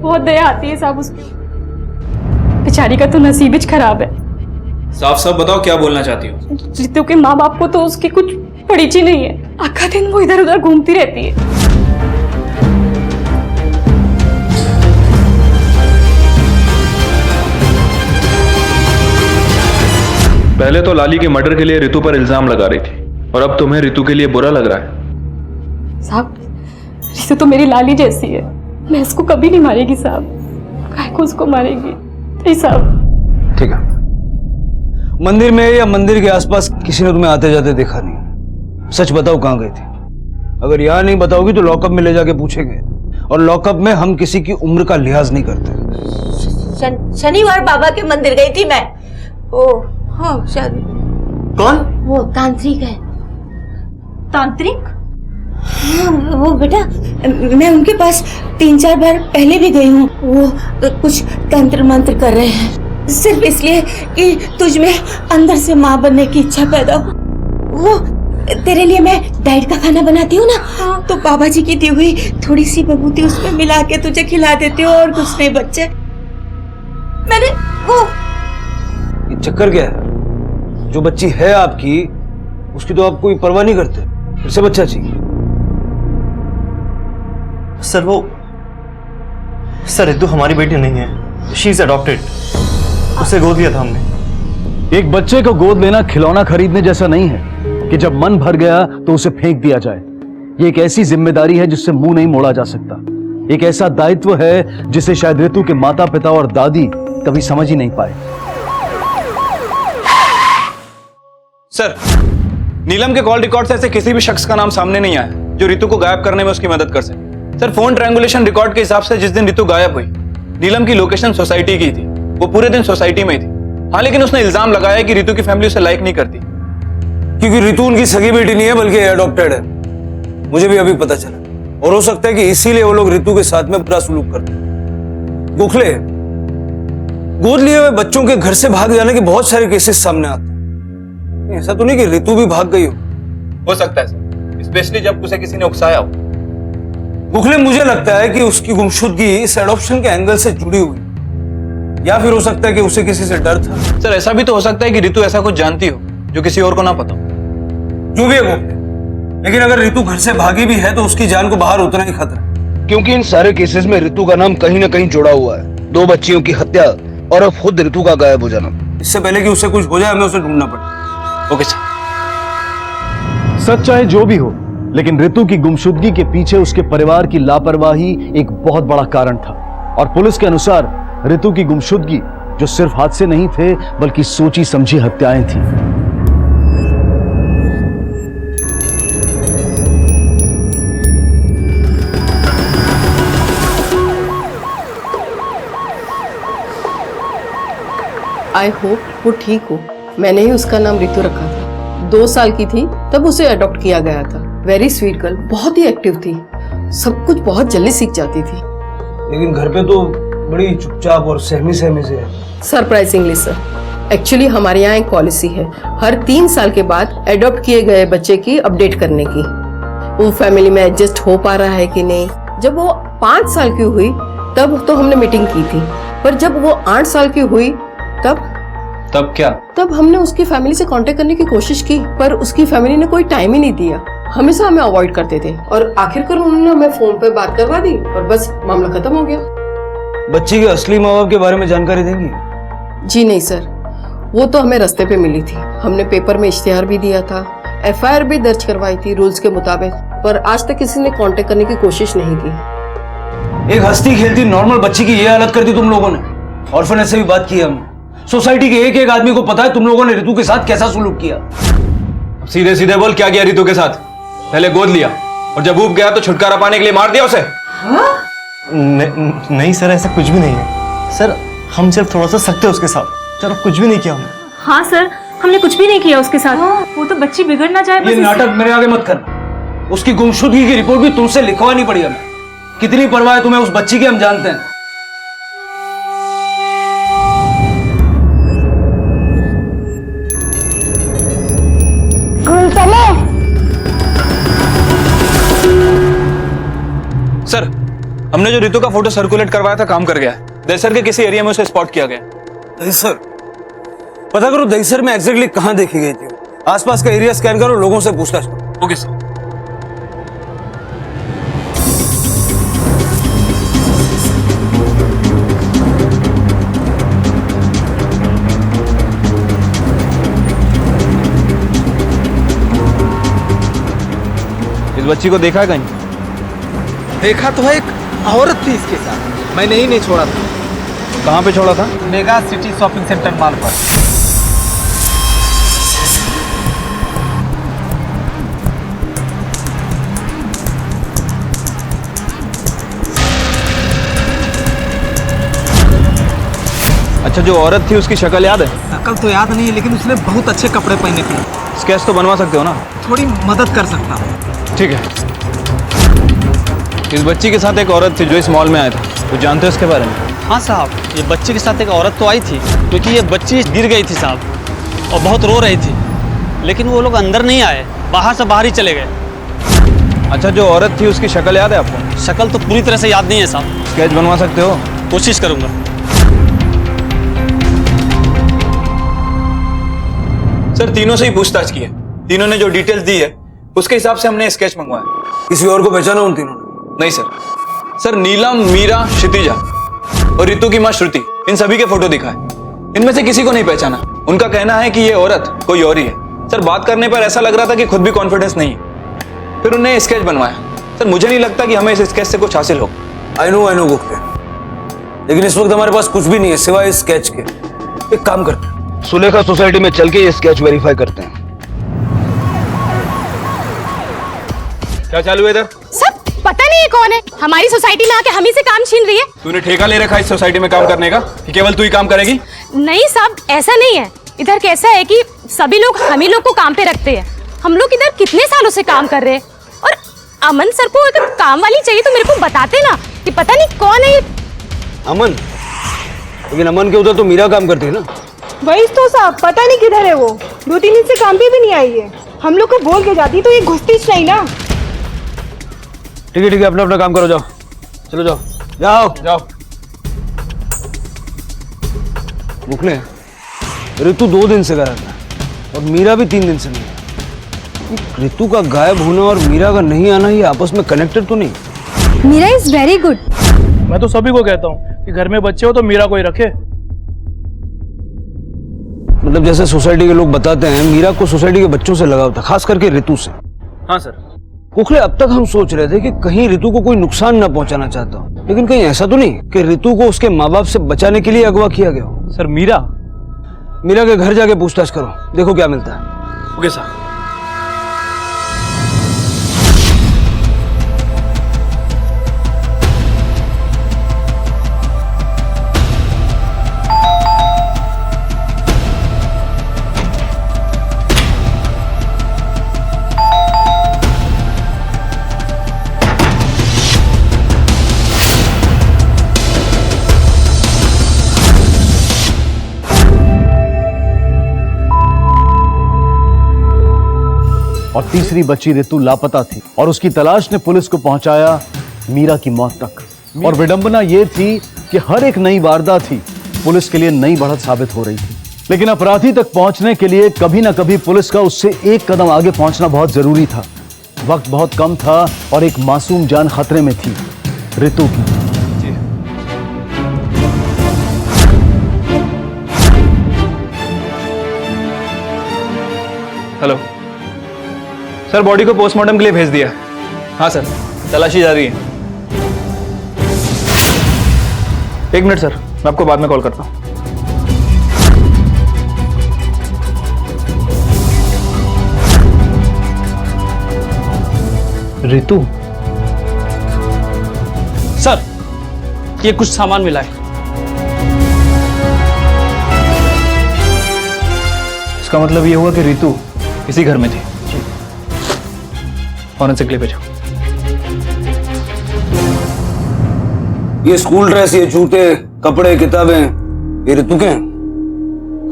बहुत दया आती है साहब उसकी। बेचारी का तो नसीब ही खराब है। साफ साफ बताओ क्या बोलना चाहती हो? रितु के माँ बाप को तो उसकी कुछ परिचय नहीं है। आखा दिन वो इधर उधर घूमती रहती है। पहले तो लाली के मर्डर के लिए रितु पर इल्जाम लगा रही थी, और अब तुम्हें रितु के लिए बुरा लग रहा है। साहब, रितु तो मेरी लाली जैसी है। मैं इसको कभी नहीं मारेगी साहब। काय को उसको मारेगी? नहीं साहब। ठीक है, मंदिर में या मंदिर के आसपास किसी ने तुम्हें आते जाते देखा नहीं। सच बताओ, कहाँ गई थी? अगर यहाँ नहीं बताओगी तो लॉकअप में ले जाके पूछेंगे, और लॉकअप में हम किसी की उम्र का लिहाज नहीं करते। शनिवार बाबा के मंदिर गई थी मैं। ओ हाँ, शायद। कौन? वो तांत्रिक है। तांत्रिक? हाँ, वो बेटा, मैं उनके पास 3-4 बार पहले भी गई हूँ। वो कुछ तंत्र मंत्र कर रहे हैं, सिर्फ इसलिए कि तुझ में अंदर से माँ बनने की इच्छा पैदा हो। वो तेरे लिए मैं डाइट का खाना बनाती हूँ ना, तो बाबा जी की दी हुई थोड़ी सी बबूती उसमें मिला के तुझे खिला देती हूँ, और कुछ नहीं बच्चे। मैंने वो ये चक्कर क्या है? जो बच्ची है आपकी, उसकी तो आप कोई परवाह नहीं करते, फिर से बच्चा चाहिए। सर रितु हमारी बेटी नहीं है, शी इज अडॉप्टेड। उसे गोद लिया था हमने। एक बच्चे को गोद लेना खिलौना खरीदने जैसा नहीं है कि जब मन भर गया तो उसे फेंक दिया जाए। ये एक ऐसी जिम्मेदारी है जिससे मुंह नहीं मोड़ा जा सकता। एक ऐसा दायित्व है जिसे शायद रितु के माता पिता और दादी कभी समझ ही नहीं पाए। सर, नीलम के कॉल रिकॉर्ड से ऐसे किसी भी शख्स का नाम सामने नहीं आया जो रितु को गायब करने में उसकी मदद कर सके। सर फोन ट्रायंगुलेशन रिकॉर्ड के हिसाब से जिस दिन रितु गायब हुई नीलम की लोकेशन सोसाइटी की थी, वो पूरे दिन सोसाइटी में ही थी। हाँ, लेकिन उसने इल्जाम लगाया कि रितु की फैमिली उसे लाइक नहीं करती, क्योंकि रितु उनकी सगी बेटी नहीं है बल्कि एडॉप्टेड है। मुझे भी अभी पता चला, और हो सकता है कि इसीलिए वो लोग रितु के साथ में बुरा सलूक करते हैं। गोखले, गोद लिए हुए बच्चों के घर से भाग जाने के बहुत सारे केसेस सामने आते हैं। ऐसा तो नहीं कि रितु भी भाग गई हो सकता है सर, स्पेशली जब उसे किसी ने उकसाया हो। गोखले, मुझे लगता है कि उसकी गुमशुदगी इस एडॉप्शन के एंगल से जुड़ी हुई, या फिर हो सकता है कि उसे किसी से डर था। सर ऐसा भी तो हो सकता है कि रितु ऐसा कुछ जानती हो जो किसी और को ना पता हो। जो भी है गोखले, लेकिन अगर रितु घर से भागी भी है तो उसकी जान को बाहर उतना ही खतरा है, क्योंकि इन सारे केसेस में रितु का नाम कहीं ना कहीं जुड़ा हुआ है। 2 बच्चियों की हत्या और अब खुद रितु का गायब हो जाना। इससे पहले कि उसे कुछ हो जाए हमें उसे ढूंढना पड़े। Okay sir. सच चाहे जो भी हो, लेकिन रितु की गुमशुदगी के पीछे उसके परिवार की लापरवाही एक बहुत बड़ा कारण था। और पुलिस के अनुसार रितु की गुमशुदगी जो सिर्फ हादसे नहीं थे बल्कि सोची समझी हत्याएं थी। आई होप वो ठीक हो। मैंने ही उसका नाम रितु रखा था। 2 साल की थी तब उसे अडॉप्ट किया गया था। वेरी स्वीट गर्ल, बहुत ही एक्टिव थी, सब कुछ बहुत जल्दी सीख जाती थी। लेकिन घर पे तो बड़ी चुपचाप और सहमी सहमी से है। सरप्राइजिंगली सर, एक्चुअली हमारे यहाँ एक पॉलिसी है हर 3 साल के बाद अडॉप्ट किए गए बच्चे की अपडेट करने की, वो फैमिली में एडजस्ट हो पा रहा है कि नहीं। जब वो 5 साल की हुई तब तो हमने मीटिंग की थी, पर जब वो 8 साल की हुई तब क्या? तब हमने उसकी फैमिली से कांटेक्ट करने की कोशिश की, पर उसकी फैमिली ने कोई टाइम ही नहीं दिया, हमेशा हमें अवॉइड करते थे, और आखिरकार उन्होंने हमें फोन पे बात करवा दी और बस मामला खत्म हो गया। बच्ची के असली माँ बाप के बारे में जानकारी देंगी? जी नहीं सर, वो तो हमें रास्ते पे मिली थी। हमने पेपर में इश्तिहार भी दिया था, FIR भी दर्ज करवाई थी रूल्स के मुताबिक, पर आज तक किसी ने कांटेक्ट करने की कोशिश नहीं की। एक हंसती खेलती नॉर्मल बच्ची की ये हालत कर दी तुम लोगों ने। ऑर्फनेज से भी बात की हमने। सोसाइटी के एक एक आदमी को पता है तुम लोगों ने रितु के साथ कैसा सुलूक किया। सीधे सीधे बोल, क्या किया रितु के साथ? पहले गोद लिया और जब ऊब गया तो छुटकारा पाने के लिए मार दिया उसे। नहीं सर, ऐसा कुछ भी नहीं है सर। हम सिर्फ थोड़ा सा सख्त थे उसके साथ सर, कुछ भी नहीं किया हमने। हाँ सर, हमने कुछ भी नहीं किया उसके साथ। वो तो बच्ची बिगड़ ना जाए। ये नाटक मेरे आगे मत करना। उसकी गुमशुदगी की रिपोर्ट भी तुमसे लिखवानी पड़ी हमें। कितनी परवाह है तुम्हें उस बच्ची की हम जानते हैं। सर, हमने जो रितु का फोटो सर्कुलेट करवाया था काम कर गया है। दहिसर के किसी एरिया में उसे स्पॉट किया गया। दहिसर? पता करो दहिसर में एग्जैक्टली कहां देखी गई थी। आसपास का एरिया स्कैन करो, लोगों से पूछताछ करो। Okay sir. इस बच्ची को देखा है कहीं? देखा तो है, एक औरत थी इसके साथ। मैंने ही नहीं छोड़ा था। कहाँ पे छोड़ा था? Mega city shopping centre mall पर। अच्छा, जो औरत थी उसकी शक्ल याद है? शक्ल तो याद नहीं है, लेकिन उसने बहुत अच्छे कपड़े पहने थे। स्केच तो बनवा सकते हो ना? थोड़ी मदद कर सकता हूँ। ठीक है। इस बच्ची के साथ एक औरत थी जो इस मॉल में आया था, तो जानते हो इसके बारे में? हाँ साहब, ये बच्ची के साथ एक औरत तो आई थी, क्योंकि ये बच्ची गिर गई थी साहब और बहुत रो रही थी, लेकिन वो लोग अंदर नहीं आए, बाहर से बाहर ही चले गए। अच्छा, जो औरत थी उसकी शक्ल याद है आपको? शक्ल तो पूरी तरह से याद नहीं है साहब। स्केच बनवा सकते हो? कोशिश करूंगा। सर, तीनों से ही पूछताछ की है। तीनों ने जो डिटेल्स दी है उसके हिसाब से हमने स्केच मंगवाया। किसी और को पहचाना उन तीनों ने? नहीं सर। सर, नीलम, मीरा, क्षितिजा और रितु की मां श्रुति, इन सभी के फोटो दिखाए। इनमें से किसी को नहीं पहचाना। उनका कहना है कि ये औरत कोई और ही है। सर, बात करने पर ऐसा लग रहा था कि खुद भी कॉन्फिडेंस नहीं है। फिर उन्हें स्केच बनवाया। सर, मुझे नहीं लगता कि हमें इस स्केच से कुछ हासिल हो। आई नो गोखले, लेकिन इस वक्त हमारे पास कुछ भी नहीं है सिवाय इस स्केच के। एक काम करते हैं, सुलेखा सोसाइटी में चल के ये स्केच वेरीफाई करते हैं। क्या चालू है इधर? सब पता नहीं है कौन है, हमारी सोसाइटी में आके हम ही से काम छीन रही है। तूने ठेका ले रखा है इस सोसाइटी में काम करने का कि केवल तू ही काम करेगी? नहीं साहब, ऐसा नहीं है। इधर कैसा है कि सभी लोग हम ही लोग को काम पे रखते हैं। हम लोग इधर कितने सालों से काम कर रहे हैं। और अमन सर को अगर काम वाली चाहिए तो मेरे को बताते ना, कि पता नहीं कौन है ये। अमन? लेकिन अमन के उधर तो मीरा काम करती है ना। वही तो साहब, पता नहीं किधर है वो। 2-3 दिन से काम पे भी नहीं आई है। हम लोग को बोल के जाती तो ये घुसती नहीं ना। ठीक है अपना अपना काम करो, जाओ चलो जाओ जाओ जाओ। मुखले, ऋतु 2 दिन से गायब है और मीरा भी 3 दिन से नहीं है। ऋतु का गायब होना और मीरा का नहीं आना ये आपस में कनेक्टेड तो नहीं? Meera is very good. मैं तो सभी को कहता हूँ कि घर में बच्चे हो तो मीरा को ही रखे। मतलब जैसे सोसाइटी के लोग बताते हैं, मीरा को सोसाइटी के बच्चों से लगाव था, खास करके ऋतु से। हाँ सर। गोखले, अब तक हम सोच रहे थे कि कहीं ऋतु को कोई नुकसान न पहुंचाना चाहता हो, लेकिन कहीं ऐसा तो नहीं कि ऋतु को उसके माँ बाप से बचाने के लिए अगवा किया गया हो? सर मीरा के घर जाके पूछताछ करो, देखो क्या मिलता है। Okay sir. और तीसरी बच्ची ऋतु लापता थी और उसकी तलाश ने पुलिस को पहुंचाया मीरा की मौत तक। और विडंबना यह थी कि हर एक नई वारदात थी पुलिस के लिए नई बढ़त साबित हो रही थी। लेकिन अपराधी तक पहुंचने के लिए कभी ना कभी पुलिस का उससे एक कदम आगे पहुंचना बहुत जरूरी था। वक्त बहुत कम था और एक मासूम जान खतरे में थी, ऋतु की। हेलो सर, बॉडी को पोस्टमार्टम के लिए भेज दिया। हाँ सर, तलाशी जारी है। 1 मिनट सर, मैं आपको बाद में कॉल करता हूँ। ऋतु सर, ये कुछ सामान मिला है। इसका मतलब ये हुआ कि ऋतु इसी घर में थी। फॉरेंसिक ले भेजो। ये स्कूल ड्रेस, ये जूते, कपड़े, किताबें, ये ऋतु के हैं?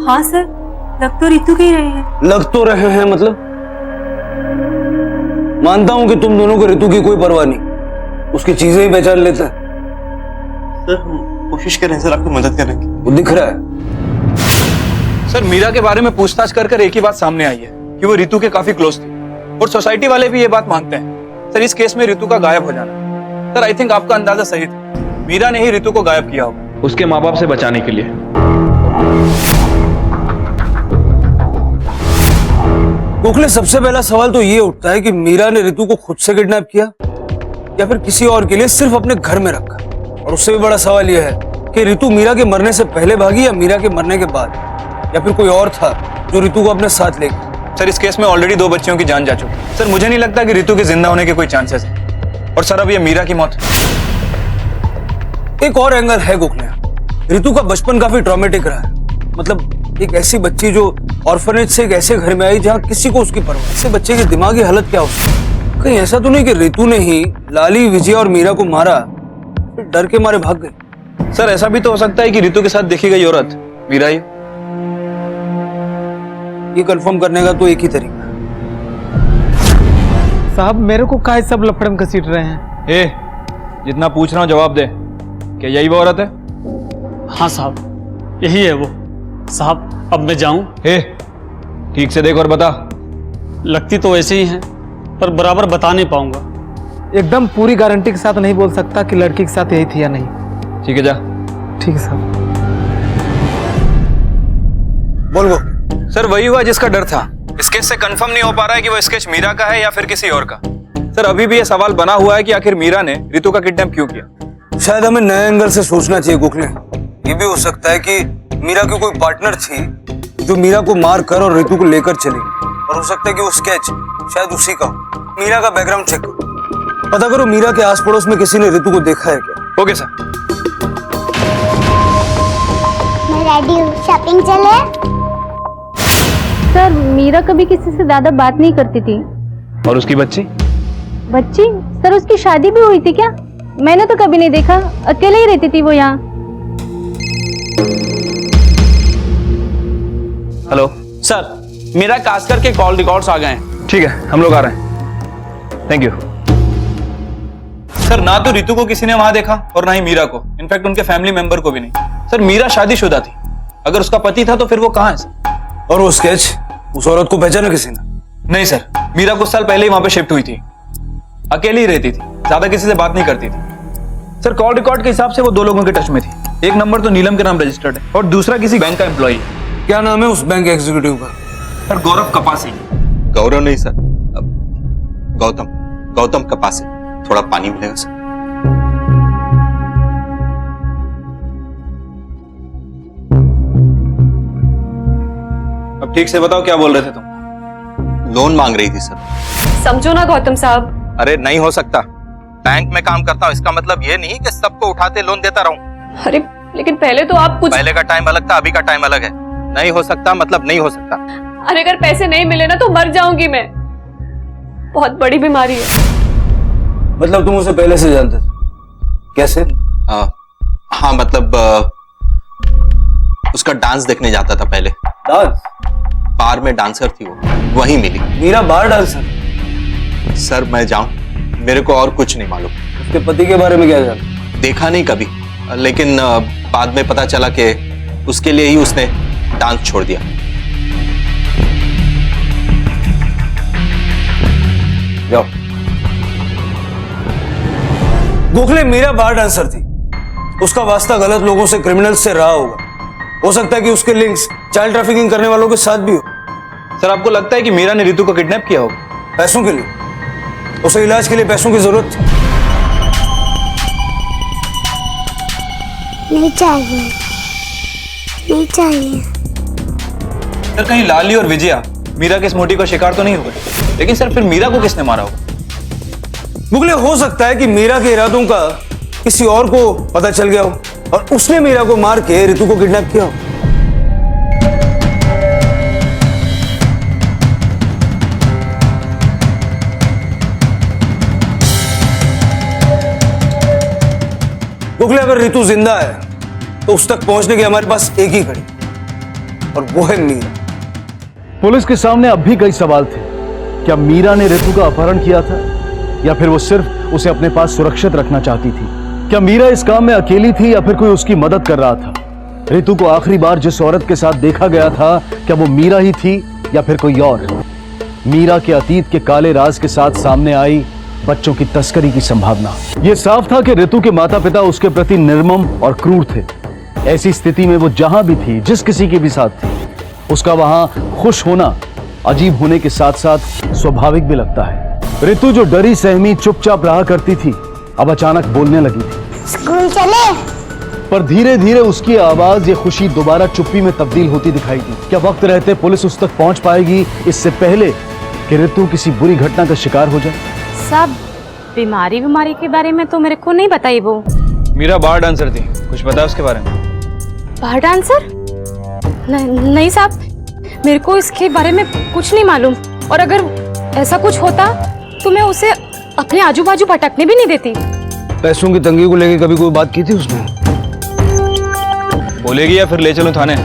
हाँ सर, लग तो ऋतु के ही रहे हैं। लग तो रहे हैं मतलब? मानता हूं कि तुम दोनों को ऋतु की कोई परवाह नहीं, उसकी चीजें ही पहचान लेते हैं। सर हम कोशिश कर रहे हैं सर आपकी मदद करने की। वो दिख रहा है। सर मीरा के बारे में पूछताछ कर एक ही बात सामने आई है कि वो ऋतु के काफी क्लोज थी और सोसाइटी वाले भी ये बात मानते हैं। सर इस केस में ऋतु का गायब हो जाना, सर आई थिंक आपका अंदाजा सही था। मीरा ने ही ऋतु को गायब किया होगा उसके माँ बाप से बचाने के लिए। गोखले, सबसे पहला सवाल तो ये उठता है कि मीरा ने ऋतु को खुद से किडनैप किया या फिर किसी और के लिए सिर्फ अपने घर में रखा। और उससे भी बड़ा सवाल यह है कि ऋतु मीरा के मरने से पहले भागी या मीरा के मरने के बाद, या फिर कोई और था जो ऋतु को अपने साथ ले गया। सर इस केस में ऑलरेडी 2 बच्चियों की जान जा चुकी। सर मुझे नहीं लगता कि ऋतु के जिंदा होने के कोई चांसेस है। और सर अब ये मीरा की मौत। एक और एंगल है गोखले, ऋतु का बचपन काफी ट्रॉमेटिक रहा है। मतलब एक ऐसी बच्ची जो ऑर्फनेज से एक ऐसे घर में आई जहाँ किसी को उसकी परवाह। ऐसे बच्चे की दिमागी हालत क्या हो सकती? कहीं ऐसा तो नहीं कि ऋतु ने ही लाली, विजय और मीरा को मारा, फिर डर के मारे भाग गई? सर ऐसा भी तो हो सकता है कि ऋतु के साथ देखी गई औरत मीरा ही। ये कंफर्म करने का तो एक ही तरीका है। साहब मेरे को काहे सब लफड़े में घसीट रहे हैं? ए, जितना पूछ रहा हूँ जवाब दे। क्या यही वो औरत है? हाँ साहब, यही है वो। साहब अब मैं जाऊं? ठीक से देख और बता। लगती तो ऐसे ही हैं, पर बराबर बता नहीं पाऊंगा। एकदम पूरी गारंटी के साथ नहीं बोल सकता कि लड़की के साथ यही थी या नहीं। ठीक है जा। ठीक है साहब। बोल वो। सर वही हुआ जिसका डर था। इस केस से कंफर्म नहीं हो पा रहा है कि वो स्केच मीरा का है या फिर किसी और का। सर अभी भी ये सवाल बना हुआ है कि आखिर मीरा ने ऋतु का किडनैप क्यों किया। शायद हमें नए एंगल से सोचना चाहिए गोखले। ये भी हो सकता है कि मीरा की कोई पार्टनर थी जो मीरा को मार कर और ऋतु को लेकर चली, और हो सकता है कि वो स्केच शायद उसी का हो। मीरा का बैकग्राउंड चेक करो। पता करो मीरा के आस पड़ोस में किसी ने ऋतु को देखा है क्या। Okay sir. मैं रेडी हूँ, शॉपिंग चले। सर मीरा कभी किसी से ज्यादा बात नहीं करती थी। और उसकी बच्ची? बच्ची? सर उसकी शादी भी हुई थी क्या? मैंने तो कभी नहीं देखा, अकेले ही रहती थी वो यहाँ। हेलो सर, मेरा कास्कर के कॉल रिकॉर्ड्स आ गए हैं। ठीक है, हम लोग आ रहे हैं। Thank you sir. ना तो रितु को किसी ने वहां देखा और ना ही मीरा को, इनफैक्ट उनके फैमिली मेंबर को भी नहीं। सर मीरा शादीशुदा थी, अगर उसका पति था तो फिर वो कहाँ है सर? और वो स्केच, उस औरत को पहचाना किसी ने? नहीं सर, मीरा कुछ साल पहले ही वहां पे शिफ्ट हुई थी, अकेली ही रहती थी, ज्यादा किसी से बात नहीं करती थी। सर कॉल रिकॉर्ड के हिसाब से वो 2 लोगों के टच में थी। एक नंबर तो नीलम के नाम रजिस्टर्ड है और दूसरा किसी बैंक का एम्प्लॉई। क्या नाम है उस बैंक एग्जीक्यूटिव का? सर गौरव कपासी। गौरव नहीं सर, गौतम कपासी। थोड़ा पानी मिलेगा सर? अब ठीक से बताओ क्या बोल रहे थे तुम? लोन मांग रही थी सर। समझो ना गौतम साहब। अरे नहीं हो सकता, बैंक में काम करता हूँ, इसका मतलब ये नहीं कि सबको उठाते लोन देता रहूं। अरे लेकिन पहले तो आप कुछ। पहले का टाइम अलग था, अभी का टाइम अलग है। नहीं हो सकता मतलब नहीं हो सकता। अरे अगर पैसे नहीं मिले ना तो मर जाऊंगी मैं, बहुत बड़ी बीमारी है। मतलब तुम उसे पहले से जानते थे? कैसे? हाँ मतलब उसका डांस देखने जाता था पहले। डांस? बार में डांसर थी वो, वहीं मिली। Meera bar dancer? सर मैं जाऊं, मेरे को और कुछ नहीं मालूम। उसके पति के बारे में क्या जाना? देखा नहीं कभी, लेकिन बाद में पता चला कि उसके लिए ही उसने डांस छोड़ दिया। जाओ। गोखले मीरा बार डांसर थी, उसका वास्ता गलत लोगों से, क्रिमिनल्स से रहा होगा। हो सकता है कि उसके लिंक्स चाइल्ड ट्रैफिकिंग करने वालों के साथ भी हो। सर आपको लगता है कि मीरा ने रितु को किडनैप किया होगा? पैसों के लिए? उसे इलाज के लिए पैसों की जरूरत थी। नहीं चाहिए, नहीं चाहिए। सर कहीं लाली और विजया मीरा के इस मोटी का शिकार तो नहीं हो गए? लेकिन सर फिर मीरा को किसने मारा होगा? मुगले हो सकता है कि मीरा के इरादों का किसी और को पता चल गया हो और उसने मीरा को मार के रितु को किडनैप किया हो। मुगले अगर रितु जिंदा है तो उस तक पहुंचने की हमारे पास एक ही घड़ी, और वो है मीरा। पुलिस के सामने अब भी कई सवाल थे। क्या मीरा ने रितु का अपहरण किया था या फिर वो सिर्फ उसे अपने पास सुरक्षित रखना चाहती थी? क्या मीरा इस काम में अकेली थी या फिर कोई उसकी मदद कर रहा था? रितु को आखिरी बार जिस औरत के साथ देखा गया था, क्या वो मीरा ही थी या फिर कोई और? मीरा के अतीत के काले राज के साथ सामने आई बच्चों की तस्करी की संभावना। यह साफ था कि रितु के माता पिता उसके प्रति निर्मम और क्रूर थे। ऐसी स्थिति में वो जहां भी थी, जिस किसी के भी साथ थी, उसका वहां खुश होना अजीब होने के साथ साथ स्वाभाविक भी लगता है। रितु जो डरी सहमी चुपचाप रहा करती थी, अब अचानक बोलने लगी थी। स्कूल चले? पर धीरे धीरे उसकी आवाज, ये खुशी दोबारा चुप्पी में तब्दील होती दिखाई दी। क्या वक्त रहते पुलिस उस तक पहुंच पाएगी इससे पहले कि रितु किसी बुरी घटना का शिकार हो जाए? सब बीमारी के बारे में तो मेरे को नहीं बताई वो। मीरा बार डांसर थी, कुछ पता है उसके बारे में? बार डांसर? नहीं साहब, मेरे को इसके बारे में कुछ नहीं मालूम, और अगर ऐसा कुछ होता तो मैं उसे अपने आजू बाजू भटकने भी नहीं देती। पैसों की तंगी को लेकर कभी कोई बात की थी उसने? बोलेगी या फिर ले चलूं थाने?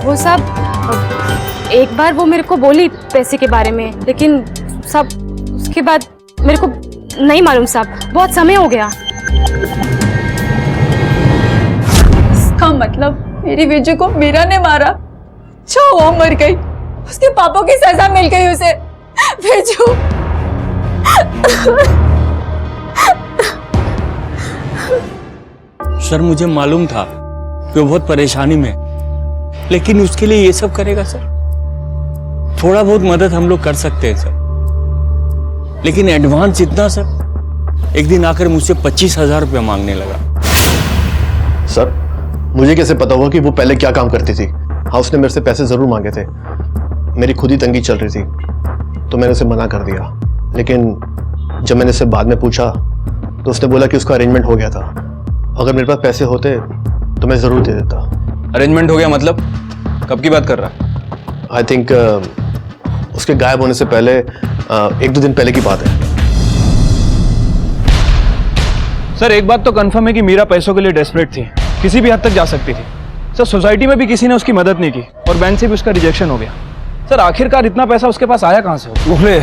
वो सब एक बार वो मेरे को बोली पैसे के बारे में, लेकिन सब उसके बाद मेरे को नहीं मालूम साहब, बहुत समय हो गया। इसका मतलब मेरी विजय को मीरा ने मारा, जो वो मर गई, उसके पापों की सजा मिल गई उसे। विजू सर मुझे मालूम था कि वो बहुत परेशानी में, लेकिन उसके लिए ये सब करेगा सर? थोड़ा बहुत मदद हम लोग कर सकते हैं सर, लेकिन एडवांस इतना सर? एक दिन आकर मुझसे 25,000 रुपया मांगने लगा। सर मुझे कैसे पता हुआ कि वो पहले क्या काम करती थी? हाँ उसने मेरे से पैसे जरूर मांगे थे, मेरी खुद ही तंगी चल रही थी तो मैंने उसे मना कर दिया, लेकिन जब मैंने इससे बाद में पूछा तो उसने बोला कि उसका अरेंजमेंट हो गया था। अगर मेरे पास पैसे होते तो मैं ज़रूर दे देता। अरेंजमेंट हो गया मतलब? कब की बात कर रहा है? आई थिंक उसके गायब होने से पहले 1-2 दिन पहले की बात है। सर एक बात तो कंफर्म है कि मीरा पैसों के लिए डेस्परेट थी, किसी भी हद तक जा सकती थी। सर सोसाइटी में भी किसी ने उसकी मदद नहीं की और बैंक से भी उसका रिजेक्शन हो गया। सर आखिरकार इतना पैसा उसके पास आया कहां से? गोखले,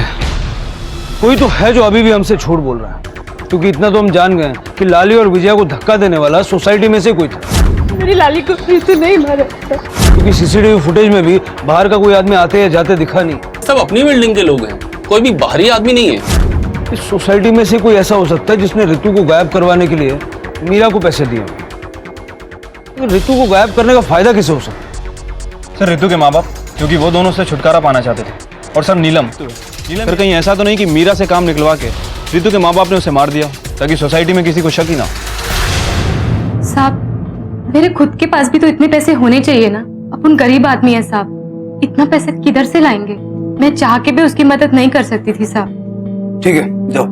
कोई तो है जो अभी भी हमसे झूठ बोल रहा है, क्योंकि इतना तो हम जान गए कि लाली और विजया को धक्का देने वाला सोसाइटी में से कोई था। मेरी लाली को रितु नहीं मारा, क्योंकि सीसीटीवी फुटेज में भी बाहर का कोई आदमी आते या जाते दिखा नहीं। सब अपनी बिल्डिंग के लोग हैं, कोई भी बाहरी आदमी नहीं है। इस सोसाइटी में से कोई ऐसा हो सकता है जिसने रितु को गायब करवाने के लिए मीरा को पैसे दिए। तो रितु को गायब करने का फायदा किसे हो सकता है? सर रितु के माँ बाप, क्योंकि वो दोनों से छुटकारा पाना चाहते थे। और सर नीलम, सर कहीं ऐसा तो नहीं कि मीरा से काम निकलवा के रितु के माँ बाप ने उसे मार दिया ताकि सोसाइटी में किसी को शक ही ना हो? साहब मेरे खुद के पास भी तो इतने पैसे होने चाहिए ना। अपन गरीब आदमी है साहब, इतना पैसे किधर से लाएंगे? मैं चाह के भी उसकी मदद नहीं कर सकती थी साहब। ठीक है जाओ।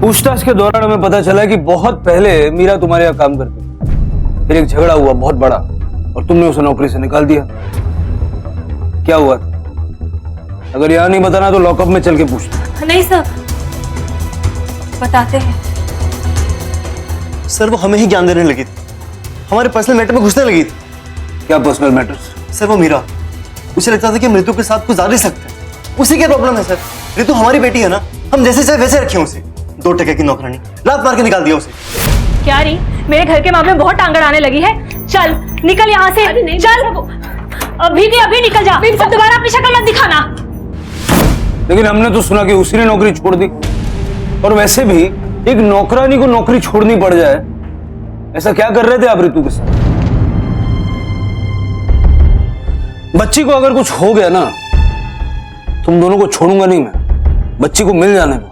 पूछताछ के दौरान हमें पता चला कि बहुत पहले मीरा तुम्हारे यहाँ काम करती थी, फिर एक झगड़ा हुआ बहुत बड़ा और तुमने उसे नौकरी से निकाल दिया। क्या हुआ? अगर यहाँ नहीं बताना तो लॉकअप में चल के पूछते। नहीं सर, बताते हैं। सर वो हमें ही ज्ञान देने लगी थी, हमारे पर्सनल मैटर में घुसने लगी थी। क्या पर्सनल मैटर्स? सर वो मीरा, उसे लगता था कि हम रितु के साथ कुछ ज्यादा ही सकते हैं। उसी क्या प्रॉब्लम है सर? रितु हमारी बेटी है ना, हम जैसे चाहे वैसे रखे उसे। 2 टके की नौकरानी लात मार के निकाल दिया उसे। क्या री, मेरे घर के मामले में बहुत टांगड़ आने लगी है। चल निकल यहाँ से, चल अभी के अभी निकल जा, अब दोबारा अपनी शक्ल मत दिखाना। लेकिन हमने तो सुना कि उसी ने नौकरी छोड़ दी, और वैसे भी एक नौकरानी को नौकरी छोड़नी पड़ जाए, ऐसा क्या कर रहे थे आप रितु के साथ? बच्ची को अगर कुछ हो गया ना, तुम दोनों को छोड़ूंगा नहीं मैं। बच्ची को मिल जाने दो,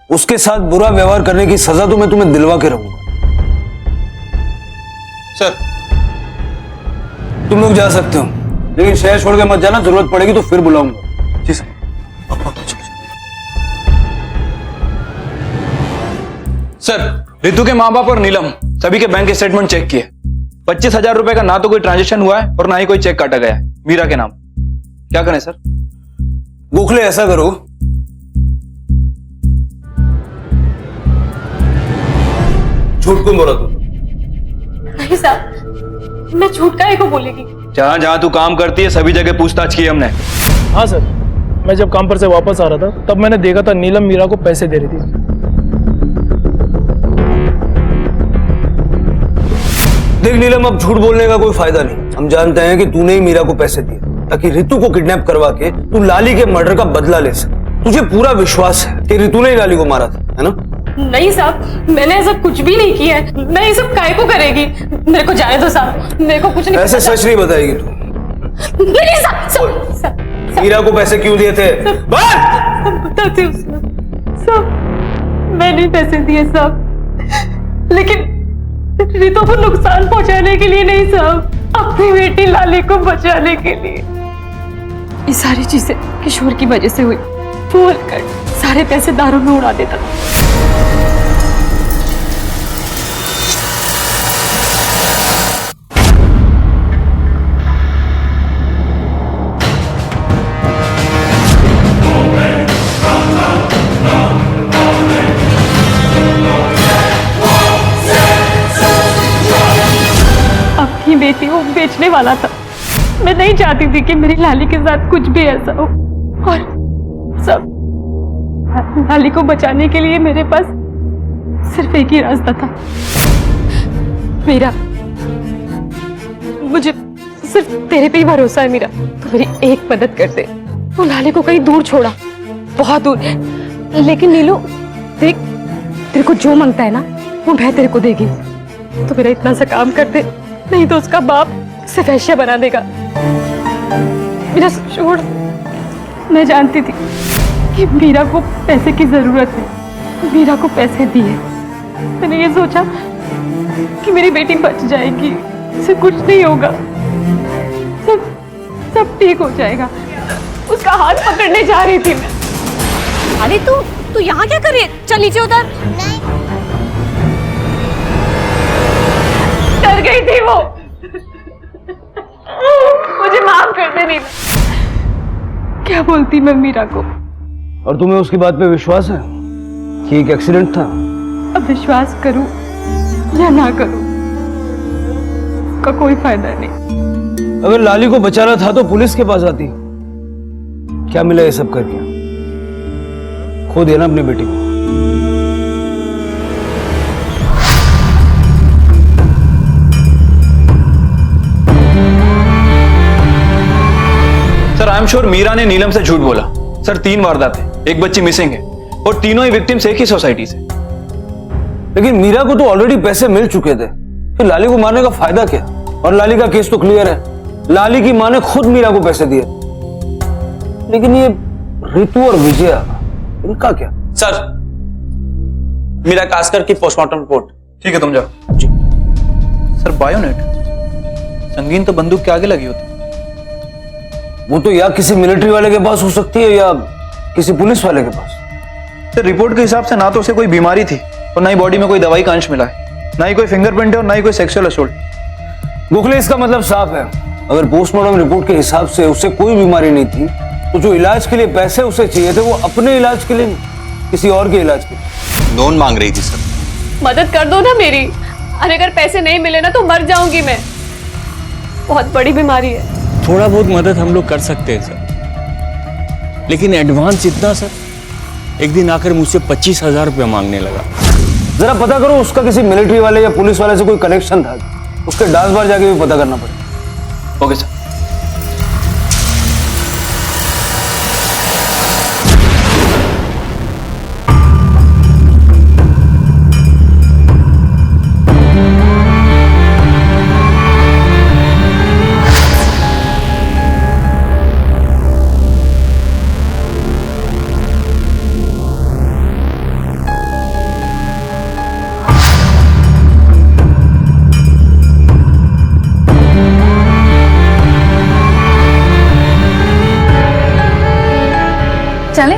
उसके साथ बुरा व्यवहार करने की सजा तो मैं तुम्हें दिलवा के रहूंगा। सर तुम लोग जा सकते हो, लेकिन शहर छोड़ के मत जाना, जरूरत पड़ेगी तो फिर बुलाऊंगा। जी सर। सर रितु के माँ बाप और नीलम सभी के बैंक स्टेटमेंट चेक किए। 25,000 रुपए का ना तो कोई ट्रांजेक्शन हुआ है और ना ही कोई चेक काटा गया है मीरा के नाम। क्या करें सर? गोखले ऐसा करो, झूठ क्यों बोला तुम? नहीं साहब, मैं झूठ काहे को बोलेगी? जहां जहां तू काम करती है सभी जगह पूछताछ की हमने। हाँ सर, मैं जब काम पर से वापस आ रहा था तब मैंने देखा था नीलम मीरा को पैसे दे रही थी। देख नीलम, अब झूठ बोलने का कोई फायदा नहीं। हम जानते हैं कि तूने ही मीरा को पैसे दिए ताकि रितु को किडनैप करवा के तू लाली के मर्डर का बदला ले सके। तुझे पूरा विश्वास है कि रितु ने ही लाली को मारा था, है ना? नहीं साहब, मैंने ऐसा कुछ भी नहीं किया है। मैं ये सब काहे को करेगी? मेरे को जाने दो साहब, मेरे को कुछ नहीं। ऐसे सच नहीं बताएगी तू। नहीं साहब, मीरा को पैसे क्यों दिए थे? बताती हूँ साहब, मैंने पैसे दिए साहब, लेकिन रितु को नुकसान पहुंचाने के लिए नहीं साहब, अपनी बेटी लाली को बचाने के लिए। ये सारी चीजें किशोर की वजह से हुई। बोल कर सारे पैसे दारू में उड़ा देता। अपनी बेटी को बेचने वाला था। मैं नहीं चाहती थी कि मेरी लाली के साथ कुछ भी ऐसा हो, और सब लाली को बचाने के लिए मेरे पास सिर्फ एक ही रास्ता था। मीरा, मुझे सिर्फ तेरे पे ही भरोसा है मीरा। तो मेरी एक मदद कर दे। तो लाली को कहीं दूर छोड़ा, बहुत दूर। लेकिन नीलू देख, तेरे को जो मांगता है ना वो मैं तेरे को देगी। तो मेरा इतना सा काम कर दे, नहीं तो उसका बाप उसे वैश्य बना देगा। मेरा छोड़। मैं जानती थी कि मीरा को पैसे की जरूरत है, मीरा को पैसे दिए। मैंने ये सोचा कि मेरी बेटी बच जाएगी, उसे कुछ नहीं होगा। सब ठीक हो जाएगा। उसका हाथ पकड़ने जा रही थी मैं। अरे तू यहाँ क्या कर रही है? चल नीचे उतर। डर गई थी वो। मुझे माफ कर दे नीलम। क्या बोलती मैं मीरा को? और तुम्हें उसकी बात पे विश्वास है कि एक एक्सीडेंट था? अब विश्वास करूं या ना करूं, का कोई फायदा नहीं। अगर लाली को बचाना था तो पुलिस के पास आती। क्या मिला ये सब करके? खो दिया ना अपनी बेटी को। Sir I am sure Meera ने नीलम से झूठ बोला। सर 3 वारदातें, एक बच्ची मिसिंग है और तीनों ही विक्टिम्स एक ही सोसाइटी से। लेकिन मीरा को तो ऑलरेडी पैसे मिल चुके थे, फिर लाली को मारने का फायदा क्या? और लाली का केस तो क्लियर है, लाली की मां ने खुद मीरा को पैसे दिए। लेकिन ये रितु और विजया, इनका क्या? सर मीरा कास्कर की पोस्टमार्टम रिपोर्ट। ठीक है तुम जाओ जी। सर बायोनेट, संगीन तो बंदूक के आगे लगी होती। वो तो या किसी मिलिट्री वाले के पास हो सकती है या किसी पुलिस वाले के पास। सर रिपोर्ट के हिसाब से ना तो उसे कोई बीमारी थी और ना ही बॉडी में कोई दवाई का अंश मिला है, ना ही कोई फिंगरप्रिंट है और ना ही कोई सेक्सुअल असोल्ट। गोखले इसका मतलब साफ है, अगर पोस्टमार्टम रिपोर्ट के हिसाब से उसे कोई बीमारी नहीं थी तो जो इलाज के लिए पैसे उसे चाहिए थे वो अपने इलाज के लिए नहीं, किसी और के इलाज के लिए। लोन मांग रही थी सर। मदद कर दो ना मेरी। अरे अगर पैसे नहीं मिले ना तो मर जाऊंगी मैं। बहुत बड़ी बीमारी है। थोड़ा बहुत मदद हम लोग कर सकते हैं सर, लेकिन एडवांस इतना सर, एक दिन आकर मुझसे 25,000 रुपया मांगने लगा। जरा पता करो उसका किसी मिलिट्री वाले या पुलिस वाले से कोई कनेक्शन था, उसके डांस बार जाके भी पता करना पड़ेगा। Okay sir. चले?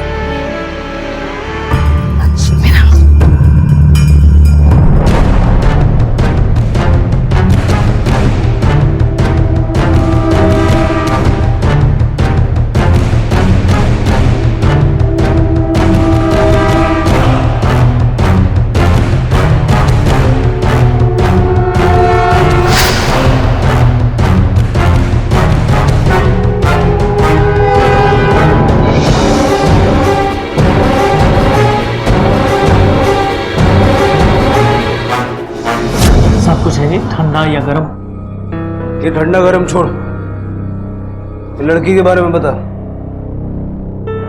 ठंडा या गरम? ये ठंडा गरम छोड़, लड़की के बारे में बता।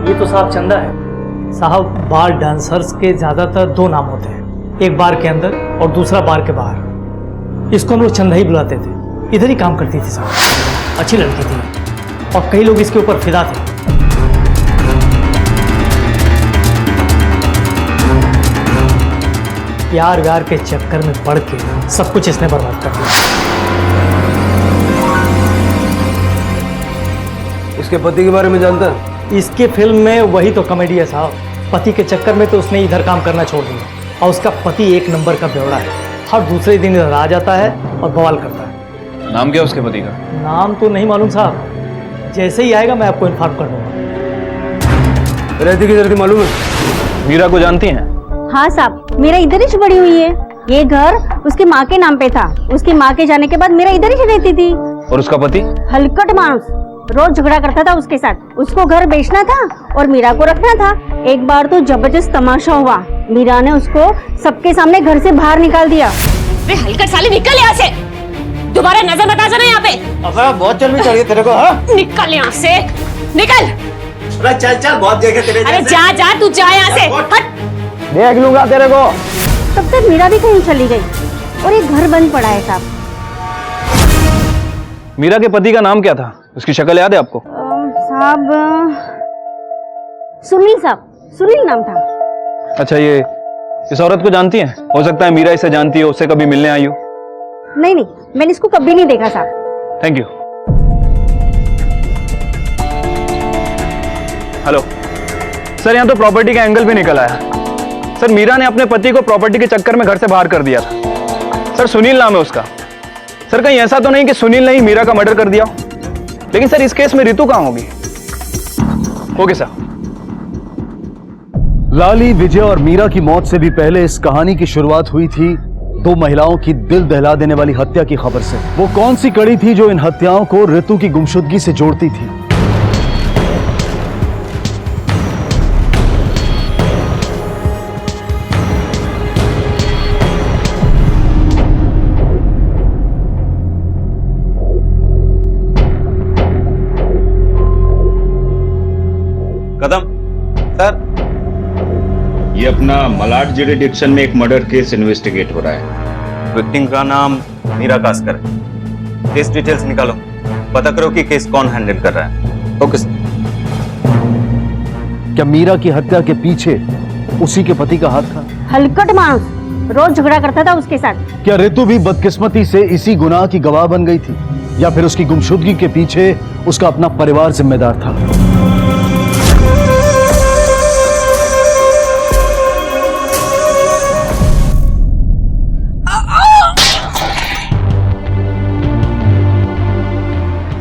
ये तो साहब चंदा है। साहब बार डांसर्स के ज्यादातर 2 नाम होते हैं, एक बार के अंदर और दूसरा बार के बाहर। इसको हम लोग चंदा ही बुलाते थे। इधर ही काम करती थी साहब, अच्छी लड़की थी और कई लोग इसके ऊपर फिदा थे। प्यार व्यार के चक्कर में पड़ के सब कुछ इसने बर्बाद कर दिया। इसके पति के बारे में जानता है? इसके फिल्म में वही तो कॉमेडी है साहब। पति के चक्कर में तो उसने इधर काम करना छोड़ दिया और उसका पति 1 नंबर का बेवड़ा है। हर दूसरे दिन इधर आ जाता है और बवाल करता है। नाम क्या उसके पति का? नाम तो नहीं मालूम साहब, जैसे ही आएगा मैं आपको इन्फॉर्म कर दूंगा। रहती किधर थी मालूम है? मीरा को जानती हैं? हाँ साहब, मेरा इधर ही बड़ी हुई है। ये घर उसकी माँ के नाम पे था। उसकी माँ के जाने के बाद मेरा इधर ही रहती थी। और उसका पति? हलकट मानुस, रोज झगड़ा करता था उसके साथ। उसको घर बेचना था और मीरा को रखना था। एक बार तो जबरदस्त तमाशा हुआ, मीरा ने उसको सबके सामने घर से बाहर निकाल दिया। वे हलकट साले निकल यहाँ से, दोबारा नजर मत आ जाना यहाँ पे। अब बहुत चर्बी चढ़ गई तेरे को। हाँ निकल यहाँ से, निकल। अरे चल चल, बहुत जगह तेरे। अरे जा जा, तू जा यहाँ से, हट। देख लूंगा तेरे को। तब तक मीरा भी कहीं चली गई और ये घर बंद पड़ा है साहब। मीरा के पति का नाम क्या था? उसकी शक्ल याद है आपको? साहब सुनील साहब, सुनील नाम था। अच्छा, ये इस औरत को जानती हैं? हो सकता है मीरा इसे जानती हो, उससे कभी मिलने आई हो। नहीं नहीं, मैंने इसको कभी नहीं देखा साहब। Thank you. हेलो सर, यहाँ तो प्रॉपर्टी का एंगल भी निकल आया। सर, मीरा ने अपने पति को प्रॉपर्टी के चक्कर में घर से बाहर कर दिया था। सर, सुनील नाम है उसका। सर, कहीं ऐसा तो नहीं कि सुनील ने ही मीरा का मर्डर कर दिया? लेकिन सर, इस केस में रितु कहाँ होगी? Okay sir. लाली, विजय और मीरा की मौत से भी पहले इस कहानी की शुरुआत हुई थी दो महिलाओं की दिल दहला देने वाली हत्या की खबर से। वो कौन सी कड़ी थी जो इन हत्याओं को रितु की गुमशुदगी से जोड़ती थी? कदम सर, ये अपना मलाड जुरिडिक्शन में एक मर्डर केस इन्वेस्टिगेट हो रहा है। विक्टिम का नाम मीरा कास्कर है। केस डिटेल्स निकालो, पता करो कि केस कौन हैंडल कर रहा है। Okay sir. क्या मीरा की हत्या के पीछे उसी के पति का हाथ था? हलकट मानुस, रोज झगड़ा करता था उसके साथ। क्या रितु भी बदकिस्मती से इसी गुनाह की गवाह बन गई थी, या फिर उसकी गुमशुदगी के पीछे उसका अपना परिवार जिम्मेदार था?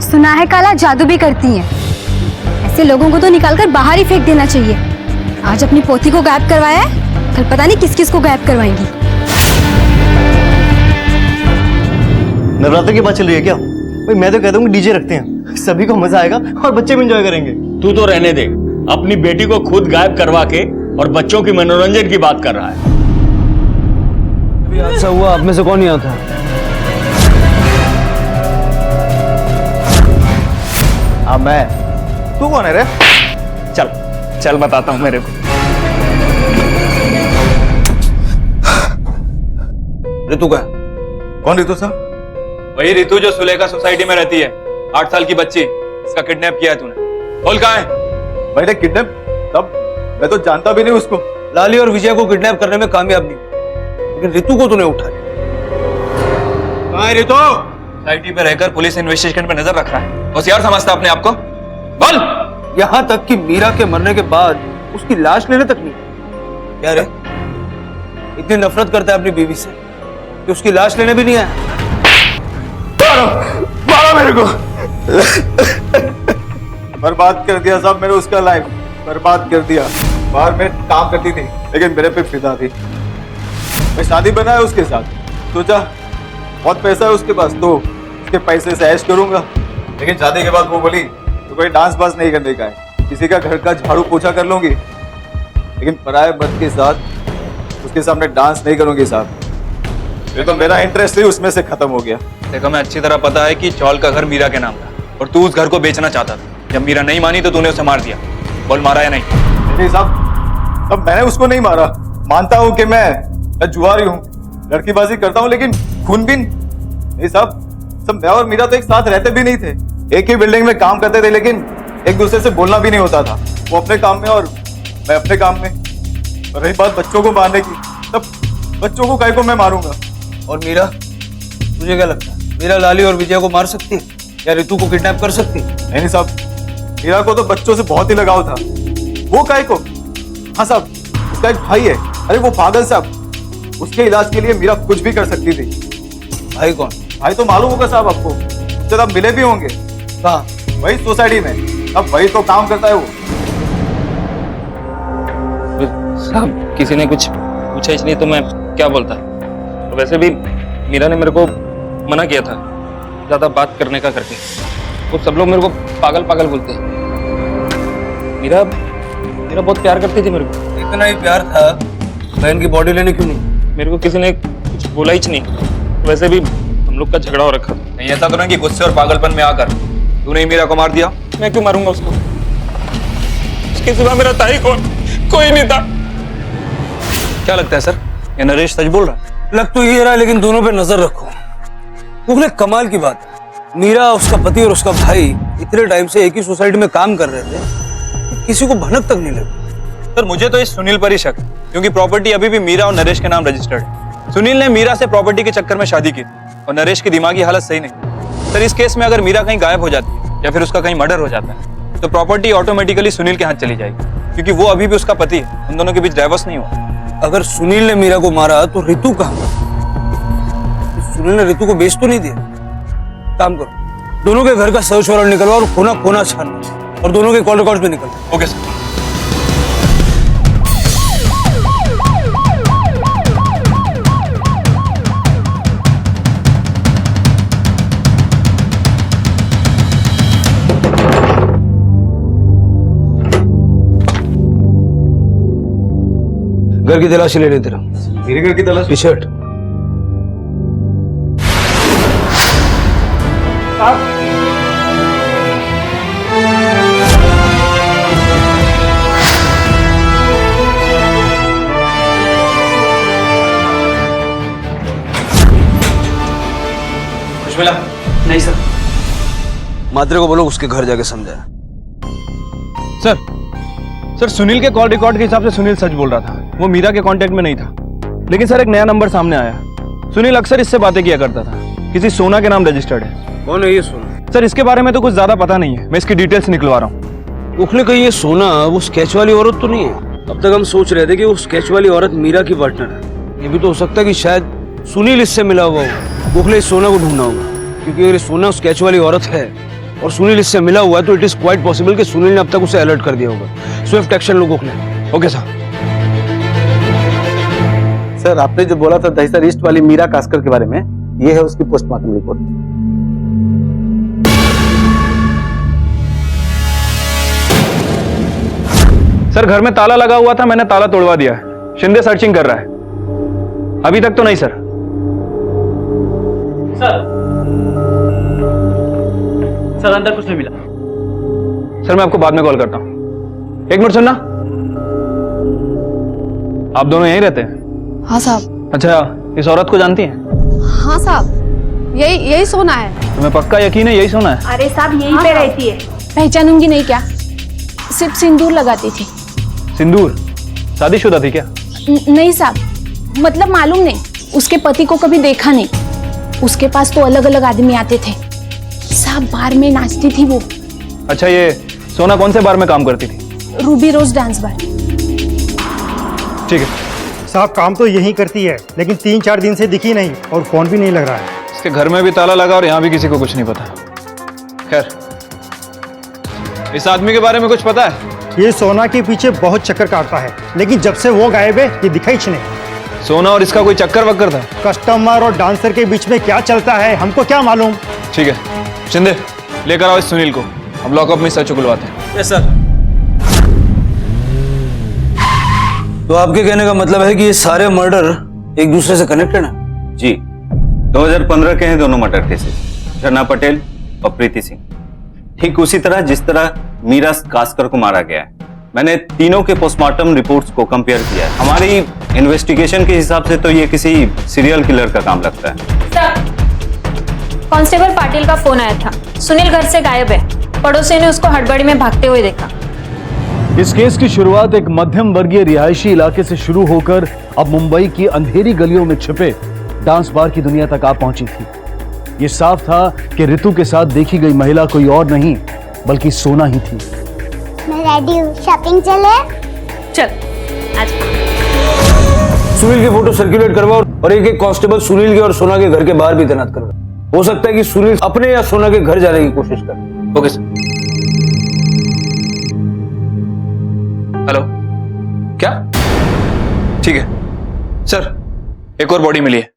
सुना है काला जादू भी करती हैं। ऐसे लोगों को तो निकालकर बाहर ही फेंक देना चाहिए। आज अपनी पोती को गायब करवाया है, कल पता नहीं किस किस को गायब करवाएंगी। नवरात्र की बात चल रही है क्या? भाई मैं तो कहता हूँ डीजे रखते हैं, सभी को मजा आएगा और बच्चे भी एंजॉय करेंगे। तू तो रहने दे, अपनी बेटी को खुद गायब करवा के और बच्चों की मनोरंजन की बात कर रहा है। अभी हादसा हुआ, आप में से कौन यहाँ था? हाँ मैं। तू कौन है रे? चल चल बताता हूँ मेरे को। रितु का? कौन रितु साहब? वही रितु जो सुलेखा सोसाइटी में रहती है, 8 साल की बच्ची। इसका किडनैप किया है तूने। बोल कहाँ है? मैंने किडनैप? तब मैं तो जानता भी नहीं उसको। लाली और विजय को किडनैप करने में कामयाब नहीं, लेकिन रितु को तूने उठाया। कहाँ है रितु? सोसाइटी पे रहकर पुलिस इन्वेस्टिगेशन पे नजर रख रहा है। होशियार समझता अपने आप को? बोल। यहां तक कि मीरा के मरने के बाद उसकी लाश लेने तक नहीं। क्या रे, इतनी नफरत करता है अपनी बीवी से कि उसकी लाश लेने भी नहीं आया? मारो मेरे को। बर्बाद कर दिया साहब मैंने उसका लाइफ, बर्बाद कर दिया। बाहर में काम करती थी लेकिन मेरे पे फिदा थी। मैं शादी बनाया उसके साथ, सोचा बहुत पैसा है उसके पास तो उसके पैसे से ऐश करूंगा। लेकिन शादी के बाद वो बोली तो कोई डांस बांस नहीं करने का है, किसी का घर का झाड़ू पोछा कर लूंगी, लेकिन पराये मर्द के साथ उसके सामने डांस नहीं करूंगी साहब। ये तो मेरा इंटरेस्ट ही उसमें से खत्म हो गया। देखो, मैं अच्छी तरह पता है कि चौल का घर मीरा के नाम था और तू उस घर को बेचना चाहता था। जब मीरा नहीं मानी तो तूने उसे मार दिया। बोल, मारा या नहीं? नहीं साहब, तब मैंने उसको नहीं मारा। मानता हूँ कि मैं जुआरी हूँ, लड़कीबाजी करता हूँ, लेकिन खूनबीन नहीं साहब। सब मैं और मीरा तो एक साथ रहते भी नहीं थे, एक ही बिल्डिंग में काम करते थे, लेकिन एक दूसरे से बोलना भी नहीं होता था। वो अपने काम में और मैं अपने काम में। और रही बात बच्चों को मारने की, तब बच्चों को काहे को मैं मारूंगा? और मीरा, तुझे क्या लगता है मीरा लाली और विजय को मार सकती है या रितु को किडनैप कर सकती है? नहीं साहब, मीरा को तो बच्चों से बहुत ही लगाव था। वो काहे को? हाँ साहब, उसका एक भाई है। अरे वो पागल साहब, उसके इलाज के लिए मीरा कुछ भी कर सकती थी। भाई कौन? भाई तो मालूम होगा साहब आपको, उससे आप मिले भी होंगे। कहाँ? वही सोसाइटी में। अब वही तो काम करता है वो। साहब, किसी ने कुछ पूछा इसलिए तो मैं क्या बोलता। तो वैसे भी मीरा ने मेरे को मना किया था ज्यादा बात करने का करके। वो सब लोग मेरे को पागल पागल बोलते हैं। मीरा बहुत प्यार करती थी मेरे को। इतना ही प्यार था, बहन की बॉडी लेने क्यों नहीं? मेरे को किसी ने कुछ बोला ही नहीं। वैसे भी हम लोग का झगड़ा हो रखा था। नहीं ऐसा तो नहीं कि गुस्से और पागलपन में आकर तूने ही मीरा को मार दिया। मैं क्यों मारूंगा उसको? उसके सिवा मेरा था ही कौन? कोई नहीं था। क्या लगता है सर, ये नरेश सच बोल रहा है? लग तो ये रहा है, लेकिन दोनों पे नजर रखो। मुझे कमाल की बात है, मीरा, उसका पति और उसका भाई इतने टाइम से एक ही सोसाइटी में काम कर रहे थे, किसी को भनक तक नहीं लगी। सर, मुझे तो इस सुनील पर ही शक है, क्योंकि प्रॉपर्टी अभी भी मीरा और नरेश के नाम रजिस्टर्ड है। सुनील ने मीरा से प्रॉपर्टी के चक्कर में शादी की थी और नरेश की दिमागी हालत सही नहीं। सर, इस केस में अगर मीरा कहीं गायब हो जाती है या फिर उसका कहीं मर्डर हो जाता है तो प्रॉपर्टी ऑटोमेटिकली सुनील के हाथ चली जाएगी, क्योंकि वो अभी भी उसका पति है, उन दोनों के बीच डाइवोर्स नहीं हुआ। अगर सुनील ने मीरा को मारा तो रितु कहाँ? सुनील ने रितु को बेच तो नहीं दिया। काम करो, दोनों के घर का सर्च वारंट निकलवा और कोना कोना छानना, और दोनों के कॉल रिकॉर्ड्स भी निकलवा। Okay sir. घर की तलाशी ले लेते रहो। मेरे घर की तलाशी? T shirt. खुशमिला? नहीं सर। मात्रे को बोलो उसके घर जाके समझाए। सर सुनील के कॉल रिकॉर्ड के हिसाब से सुनील सच बोल रहा था, वो मीरा के कांटेक्ट में नहीं था। लेकिन सर एक नया नंबर सामने आया। सुनील अक्सर इससे बातें किया करता था, किसी सोना के नाम रजिस्टर्ड है। कौन है ये सोना? सर इसके बारे में तो कुछ ज्यादा पता नहीं है, मैं इसकी डिटेल्स निकलवा रहा हूँ। उखले कहीं ये सोना वो स्केच वाली औरत तो नहीं है? अब तक हम सोच रहे थे कि वो स्केच वाली औरत मीरा की पार्टनर है। ये भी तो हो सकता है कि शायद सुनील इससे मिला हुआ हो। उखले इस सोना को ढूंढना होगा, क्योंकि अगर ये सोना स्केच वाली औरत है और सुनील इससे मिला हुआ है तो इट इज क्वाइट पॉसिबल कि सुनील ने अब तक उसे अलर्ट कर दिया होगा। स्विफ्ट एक्शन लो गोखले। Okay sir. सर आपने जो बोला था दहिसर ईस्ट वाली मीरा कास्कर के बारे में, ये है उसकी पोस्टमार्टम रिपोर्ट। सर घर में ताला लगा हुआ था, मैंने ताला तोड़वा दिया है। शिंदे सर्चिंग कर रहा है। अभी तक तो नहीं सर। सर अंदर कुछ नहीं मिला। सर मैं आपको बाद में कॉल करता हूँ। एक मिनट सुनना, आप दोनों यहीं रहते हैं? हाँ साहब। अच्छा, इस औरत को जानती हैं? हाँ साहब, यही सोना है। तुम्हें पक्का यकीन है यही सोना है? अरे साहब यहीं पे रहती है। पहचानूंगी नहीं क्या? सिर्फ सिंदूर लगाती थी। सिंदूर? शादीशुदा थी क्या? नहीं साहब, मतलब मालूम नहीं, उसके पति को कभी देखा नहीं। उसके पास तो अलग अलग आदमी आते थे। साहब बार में नाचती थी वो। अच्छा, ये सोना कौन से बार में काम करती थी? रूबी रोज डांस बार। ठीक है साहब, काम तो यही करती है, लेकिन 3-4 दिन से दिखी नहीं और फोन भी नहीं लग रहा है। इसके घर में भी ताला लगा और यहाँ भी किसी को कुछ नहीं पता। खैर, इस आदमी के बारे में कुछ पता है? ये सोना के पीछे बहुत चक्कर काटता है, लेकिन जब से वो गायब है ये दिखा ही नहीं। सोना और इसका कोई चक्कर वक्कर था? कस्टमर और डांसर के बीच में क्या चलता है हमको क्या मालूम। ठीक है शिंदे, लेकर आओ इस सुनील को, हम लॉकअप में सच उगलवाते हैं। Yes sir. तो आपके कहने का मतलब है कि ये सारे मर्डर एक दूसरे से कनेक्टेड हैं? जी, 2015 के हैं दोनों मर्डर केसेस, झरना पटेल और प्रीति सिंह। ठीक उसी तरह जिस तरह मीरा कास्कर को मारा गया है। मैंने तीनों के पोस्टमार्टम रिपोर्ट्स को कंपेयर किया है। हमारी इन्वेस्टिगेशन के हिसाब से तो ये किसी सीरियल किलर का काम लगता है। कांस्टेबल पाटिल का फोन आया था, सुनील घर से गायब है। पड़ोसी ने उसको हड़बड़ी में भागते हुए देखा। इस केस की शुरुआत एक मध्यम वर्गीय रिहायशी इलाके से शुरू होकर अब मुंबई की अंधेरी गलियों में छिपे डांस बार की दुनिया तक आ पहुंची थी। ये साफ था कि रितु के साथ देखी गई महिला कोई और नहीं बल्कि सोना ही थी। मैं रेडी हूँ, शॉपिंग चले? चल आज। सुनील की फोटो सर्कुलेट करवाओ और एक कांस्टेबल सुनील के और सोना के घर के बाहर भी तैनात करवाओ। हो सकता है कि सुनील अपने या सोना के घर जाने की कोशिश करे। Okay sir. हेलो, क्या? ठीक है सर, एक और बॉडी मिली है।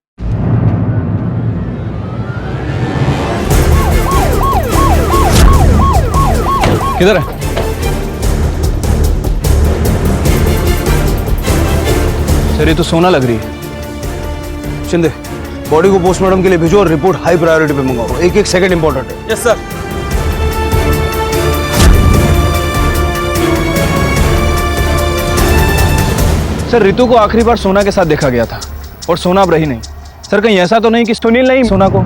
किधर है? सर ये तो सोना लग रही है। शिंदे, बॉडी को पोस्टमार्टम के लिए भेजो और रिपोर्ट हाई प्रायोरिटी पे मंगाओ। एक सेकंड इंपॉर्टेंट है। Yes sir. सर रितु को आखिरी बार सोना के साथ देखा गया था और सोना अब रही नहीं। सर कहीं ऐसा तो नहीं कि सुनील नहीं सोना को?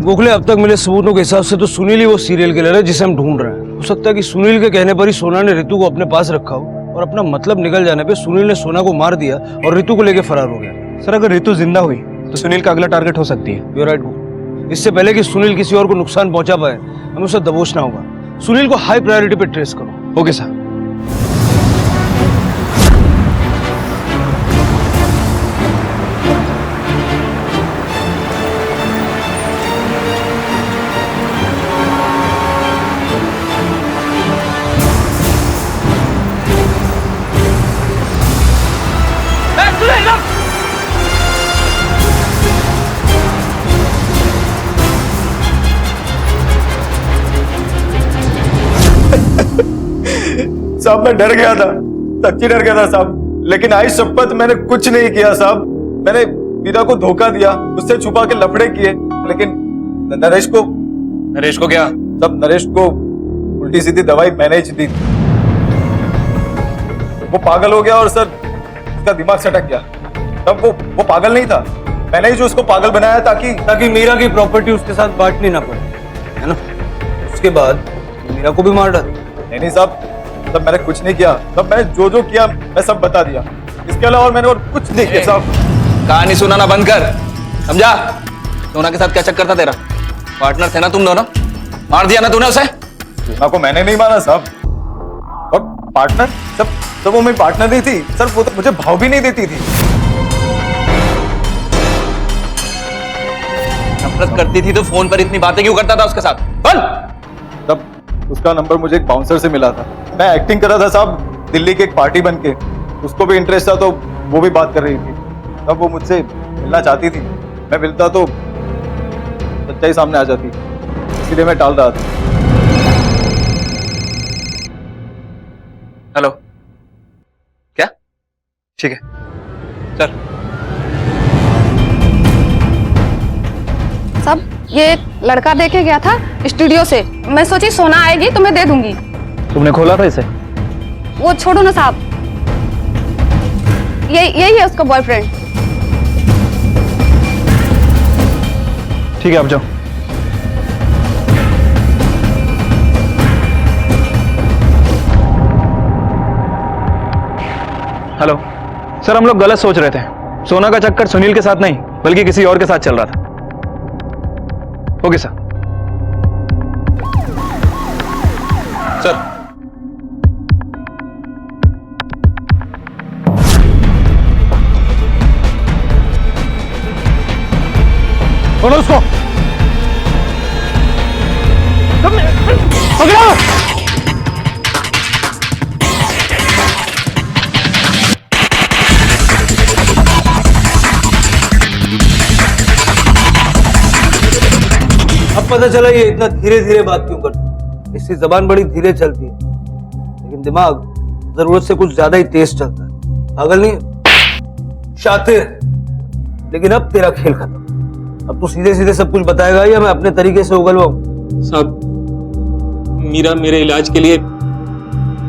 गोखले, अब तक मिले सबूतों के हिसाब से तो सुनील ही वो सीरियल किलर है जिसे हम ढूंढ रहे हैं। हो सकता है कि सुनील के कहने पर ही सोना ने रितु को अपने पास रखा हो और अपना मतलब निकल जाने पे सुनील ने सोना को मार दिया और रितु को लेकर फरार हो गया। सर अगर रितु जिंदा हुई तो सुनील का अगला टारगेट हो सकती है। You right. इससे पहले कि सुनील किसी और को नुकसान पहुंचा पाए हमें उसे दबोचना होगा। सुनील को हाई प्रायोरिटी पे ट्रेस करो। Okay sir. साहब मैं डर गया था, सच्ची डर गया था साहब, लेकिन आई शपथ मैंने कुछ नहीं किया साहब। मैंने मीरा को धोखा दिया, उससे छुपा के लफड़े किए, लेकिन नरेश को क्या? तब नरेश को उल्टी सीधी दवाई मैंने ही दी, वो पागल हो गया और सर उसका दिमाग सटक गया। तब वो पागल नहीं था, मैंने ही जो उसको पागल बनाया ताकि मीरा की प्रॉपर्टी उसके साथ बांटनी ना पड़े, है ना? उसके बाद मीरा को भी मार डाल। नहीं साहब, तब मैंने कुछ नहीं किया, तब मैंने जो किया मैं सब बता दिया, इसके अलावा और मैंने और कुछ नहीं किया साहब। कहानी सुनाना बंद कर, समझा? सोना के साथ क्या चक्कर था तेरा? पार्टनर थे ना तुम दोनों, मार दिया ना तूने उसे? सोना को मैंने नहीं मारा साहब। और पार्टनर सब वो मेरी पार्टनर नहीं थी सर, वो तो मुझे भाव भी नहीं देती थी। नफरत करती थी तो फोन पर इतनी बातें क्यों करता था उसके साथ? बोल। तब उसका नंबर मुझे एक बाउंसर से मिला था, मैं एक्टिंग कर रहा था साहब दिल्ली की एक पार्टी बन के, उसको भी इंटरेस्ट था तो वो भी बात कर रही थी। तब वो मुझसे मिलना चाहती थी, मैं मिलता तो सच्चाई सामने आ जाती, इसलिए मैं टाल रहा था। हेलो, क्या? ठीक है, चल। सब ये एक लड़का देके गया था स्टूडियो से, मैं सोची सोना आएगी तो मैं दे दूंगी। तुमने खोला था इसे? वो छोड़ो ना साहब, यही है उसका बॉयफ्रेंड। ठीक है, आप जाओ। हेलो सर, हम लोग गलत सोच रहे थे। सोना का चक्कर सुनील के साथ नहीं बल्कि किसी और के साथ चल रहा था। Okay sir. सर बोलो उसको पकड़ो। अब पता चला ये इतना धीरे धीरे बात क्यों करता है। इसकी जबान बड़ी धीरे चलती है, लेकिन दिमाग जरूरत से कुछ ज्यादा ही तेज चलता है। पागल नहीं, शातिर। लेकिन अब तेरा खेल खत्म। अब तू सीधे सीधे सब कुछ बताएगा या मैं अपने तरीके से उगलवाऊं? साहब, मीरा मेरे इलाज के लिए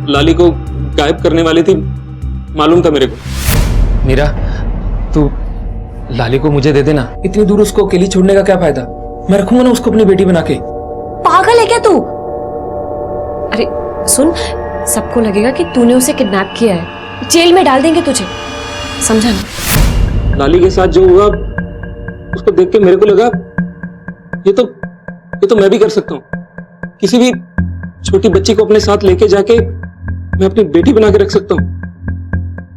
लाली को गायब करने वाली थी, मालूम था मेरे को। मीरा, तू लाली को मुझे दे देना। इतनी दूर उसको अकेली छोड़ने का क्या फायदा? मैं रखूंगा ना उसको अपनी बेटी बना के। पागल है क्या तू? अरे सुन, सबको लगेगा कि तूने उसे किडनैप किया है, जेल में डाल देंगे तुझे, समझा ना? लाली के साथ जो हुआ उसको देख के मेरे को लगा ये तो मैं भी कर सकता हूँ। किसी भी छोटी बच्ची को अपने साथ लेके जाके मैं अपनी बेटी बना के रख सकता हूँ।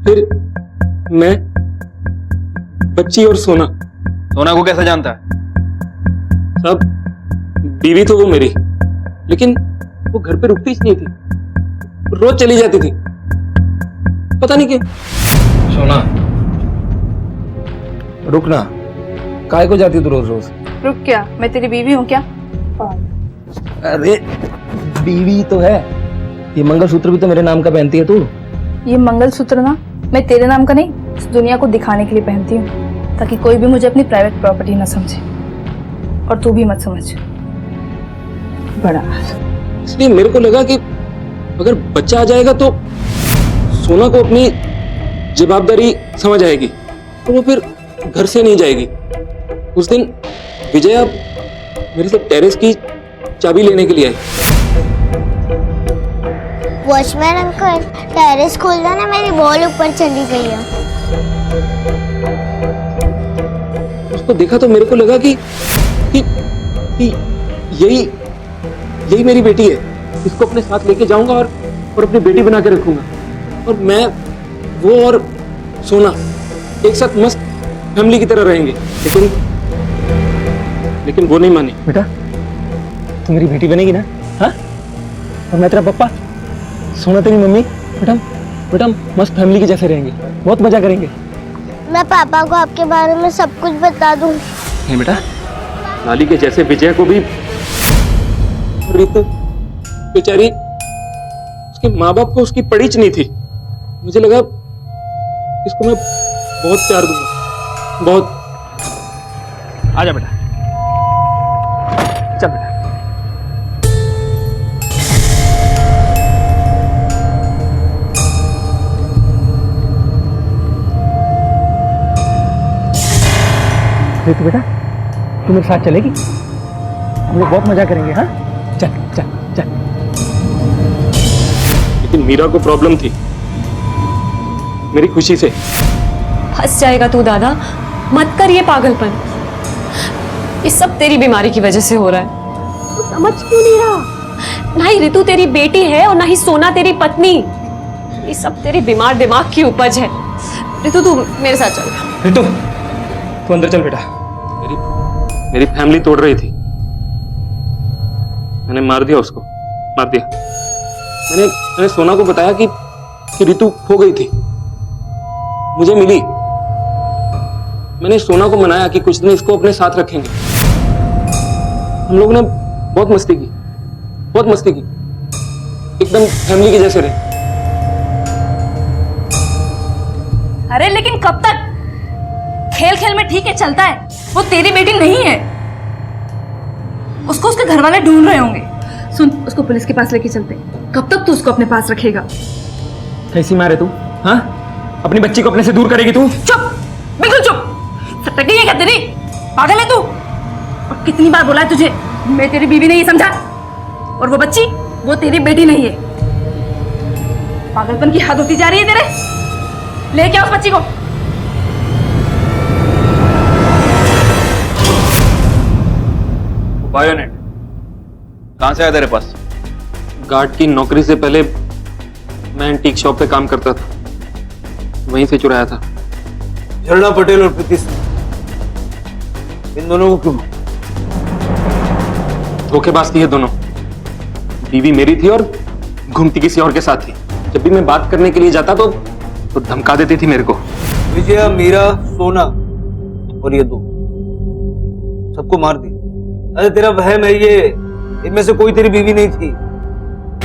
फिर मैं, बच्ची और सोना। सोना को कैसे जानता है? साहब, बीवी तो वो मेरी, लेकिन वो घर पे रुकती ही नहीं थी, रोज चली जाती थी, पता नहीं क्यों। सोना, रुकना। काय को जाती तू रोज रोज? रुक क्या, मैं तेरी बीवी हूँ क्या? अरे बीवी तो है, ये मंगलसूत्र भी तो मेरे नाम का पहनती है तू। ये मंगलसूत्र ना मैं तेरे नाम का नहीं, इस दुनिया को दिखाने के लिए पहनती हूँ, ताकि कोई भी मुझे अपनी प्राइवेट प्रॉपर्टी ना समझे, और तू भी मत समझ। बड़ा इसलिए मेरे को लगा कि अगर बच्चा आ जाएगा तो सोना को अपनी जवाबदारी समझ आएगी, तो वो फिर घर से नहीं जाएगी। उस दिन विजया मेरे से टेरेस की चाबी लेने के लिए आई। वॉचमैन अंकल, टेरेस खोल दो ना, मेरी बॉल ऊपर चली गई है। उसको देखा तो मेरे को लगा कि यही मेरी बेटी है। इसको अपने साथ लेके जाऊंगा और अपनी बेटी बना के रखूंगा, और मैं, वो और सोना एक साथ मस्त फैमिली की तरह रहेंगे। लेकिन वो नहीं मानी। बेटा तू मेरी बेटी बनेगी ना? हाँ, और मैं तेरा पप्पा, सोना तेरी मम्मी। बेटा मस्त फैमिली के जैसे रहेंगे, बहुत मजा करेंगे। मैं पापा को आपके बारे में सब कुछ बता दूंगी। नहीं बेटा, लाली के जैसे विजय को भी, रितु बेचारी, उसके माँ बाप को उसकी पड़ीच नहीं थी। मुझे लगा इसको मैं बहुत प्यार दूंगा, बहुत। आजा बेटा, चल बेटा। रितु बेटा, तू मेरे साथ चलेगी? हम लोग बहुत मजा करेंगे। हाँ, चल चल चल। लेकिन मीरा को प्रॉब्लम थी मेरी खुशी से। फंस जाएगा तू दादा, मत कर ये पागलपन। ये सब तेरी बीमारी की वजह से हो रहा है। तू समझ क्यों नहीं रहा? ना ही रितु तेरी बेटी है और ना ही सोना तेरी पत्नी। ये सब तेरी बीमार दिमाग की उपज है। रितु तू मेरे साथ चल। रितु तू अंदर चल बेटा। मेरी फैमिली तोड़ रही थी, मैंने मार दिया उसको, मार दिया। मैंने सोना को बताया कि रितु खो गई थी, मुझे मिली। मैंने सोना को मनाया कि कुछ दिन इसको अपने साथ रखेंगे। हम लोगों ने बहुत मस्ती की, बहुत मस्ती की, एकदम फैमिली के जैसे रहे। अरे लेकिन कब तक? खेल खेल में ठीक है, चलता है। वो तेरी बेटी नहीं है, उसको उसके घर वाले ढूंढ रहे होंगे। सुन, उसको पुलिस के पास लेके चलते। कब तक तू उसको अपने पास रखेगा? कैसी मारे तू? हाँ, अपनी बच्ची को अपने से दूर करेगी तू? चुप, बिल्कुल चुप। सटक गई है क्या तेरी? पागल है तू? और कितनी बार बोला है तुझे, मैं तेरी बीवी नहीं समझा? और वो बच्ची, वो तेरी बेटी नहीं है। पागलपन की हद होती जा रही है तेरे। ले क्या उस बच्ची को। बायोनेट कहां से आया तेरे पास? गार्ड की नौकरी से पहले मैं एंटीक शॉप पे काम करता था, वहीं से चुराया था। झरना पटेल और प्रीति सिंह, इन दोनों को क्यों? धोखेबाज थी ये दोनों। बीवी मेरी थी और घूमती किसी और के साथ थी। जब भी मैं बात करने के लिए जाता तो धमका देती थी मेरे को। विजया, मीरा, सोना और ये दो, सबको मार दिया। अरे तेरा वहम है ये, इनमें से कोई तेरी बीवी नहीं थी।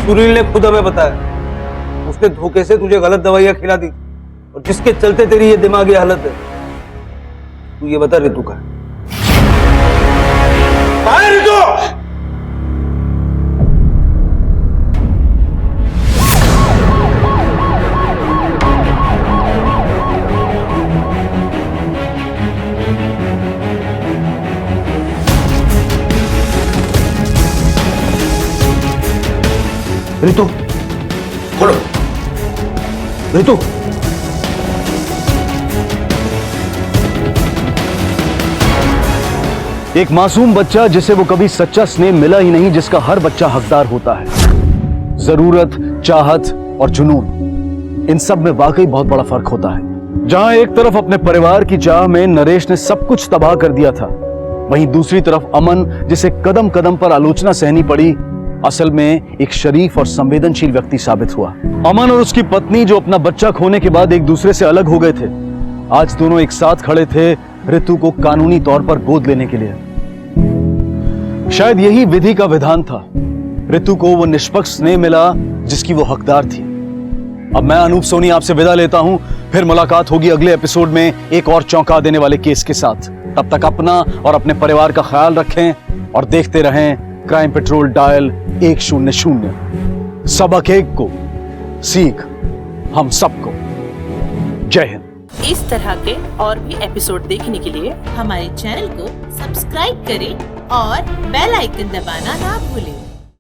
सुनील ने खुद हमें बताया, उसने धोखे से तुझे गलत दवाइयां खिला दी और जिसके चलते तेरी ये दिमागी हालत है। तू ये बता, रितु का है? रितु! रितु, खोलो। रितु, एक मासूम बच्चा जिसे वो कभी सच्चा स्नेह मिला ही नहीं, जिसका हर बच्चा हकदार होता है। जरूरत, चाहत और जुनून, इन सब में वाकई बहुत बड़ा फर्क होता है। जहां एक तरफ अपने परिवार की चाह में नरेश ने सब कुछ तबाह कर दिया था, वहीं दूसरी तरफ अमन, जिसे कदम कदम पर आलोचना सहनी पड़ी, असल में एक शरीफ और संवेदनशील व्यक्ति साबित हुआ। अमन और उसकी पत्नी, जो अपना बच्चा खोने के बाद एक दूसरे से अलग हो गए थे, आज दोनों एक साथ खड़े थे रितु को कानूनी तौर पर गोद लेने के लिए। शायद यही विधि का विधान था। रितु को वो निष्पक्ष स्नेह मिला जिसकी वो हकदार थी। अब मैं अनूप सोनी आपसे विदा लेता हूं, फिर मुलाकात होगी अगले एपिसोड में एक और चौंका देने वाले केस के साथ। तब तक अपना और अपने परिवार का ख्याल रखें और देखते रहें क्राइम पेट्रोल डायल 100। सबक एक को, सीख हम सबको। जय हिंद। इस तरह के और भी एपिसोड देखने के लिए हमारे चैनल को सब्सक्राइब करें और बेल आइकन दबाना ना भूलें।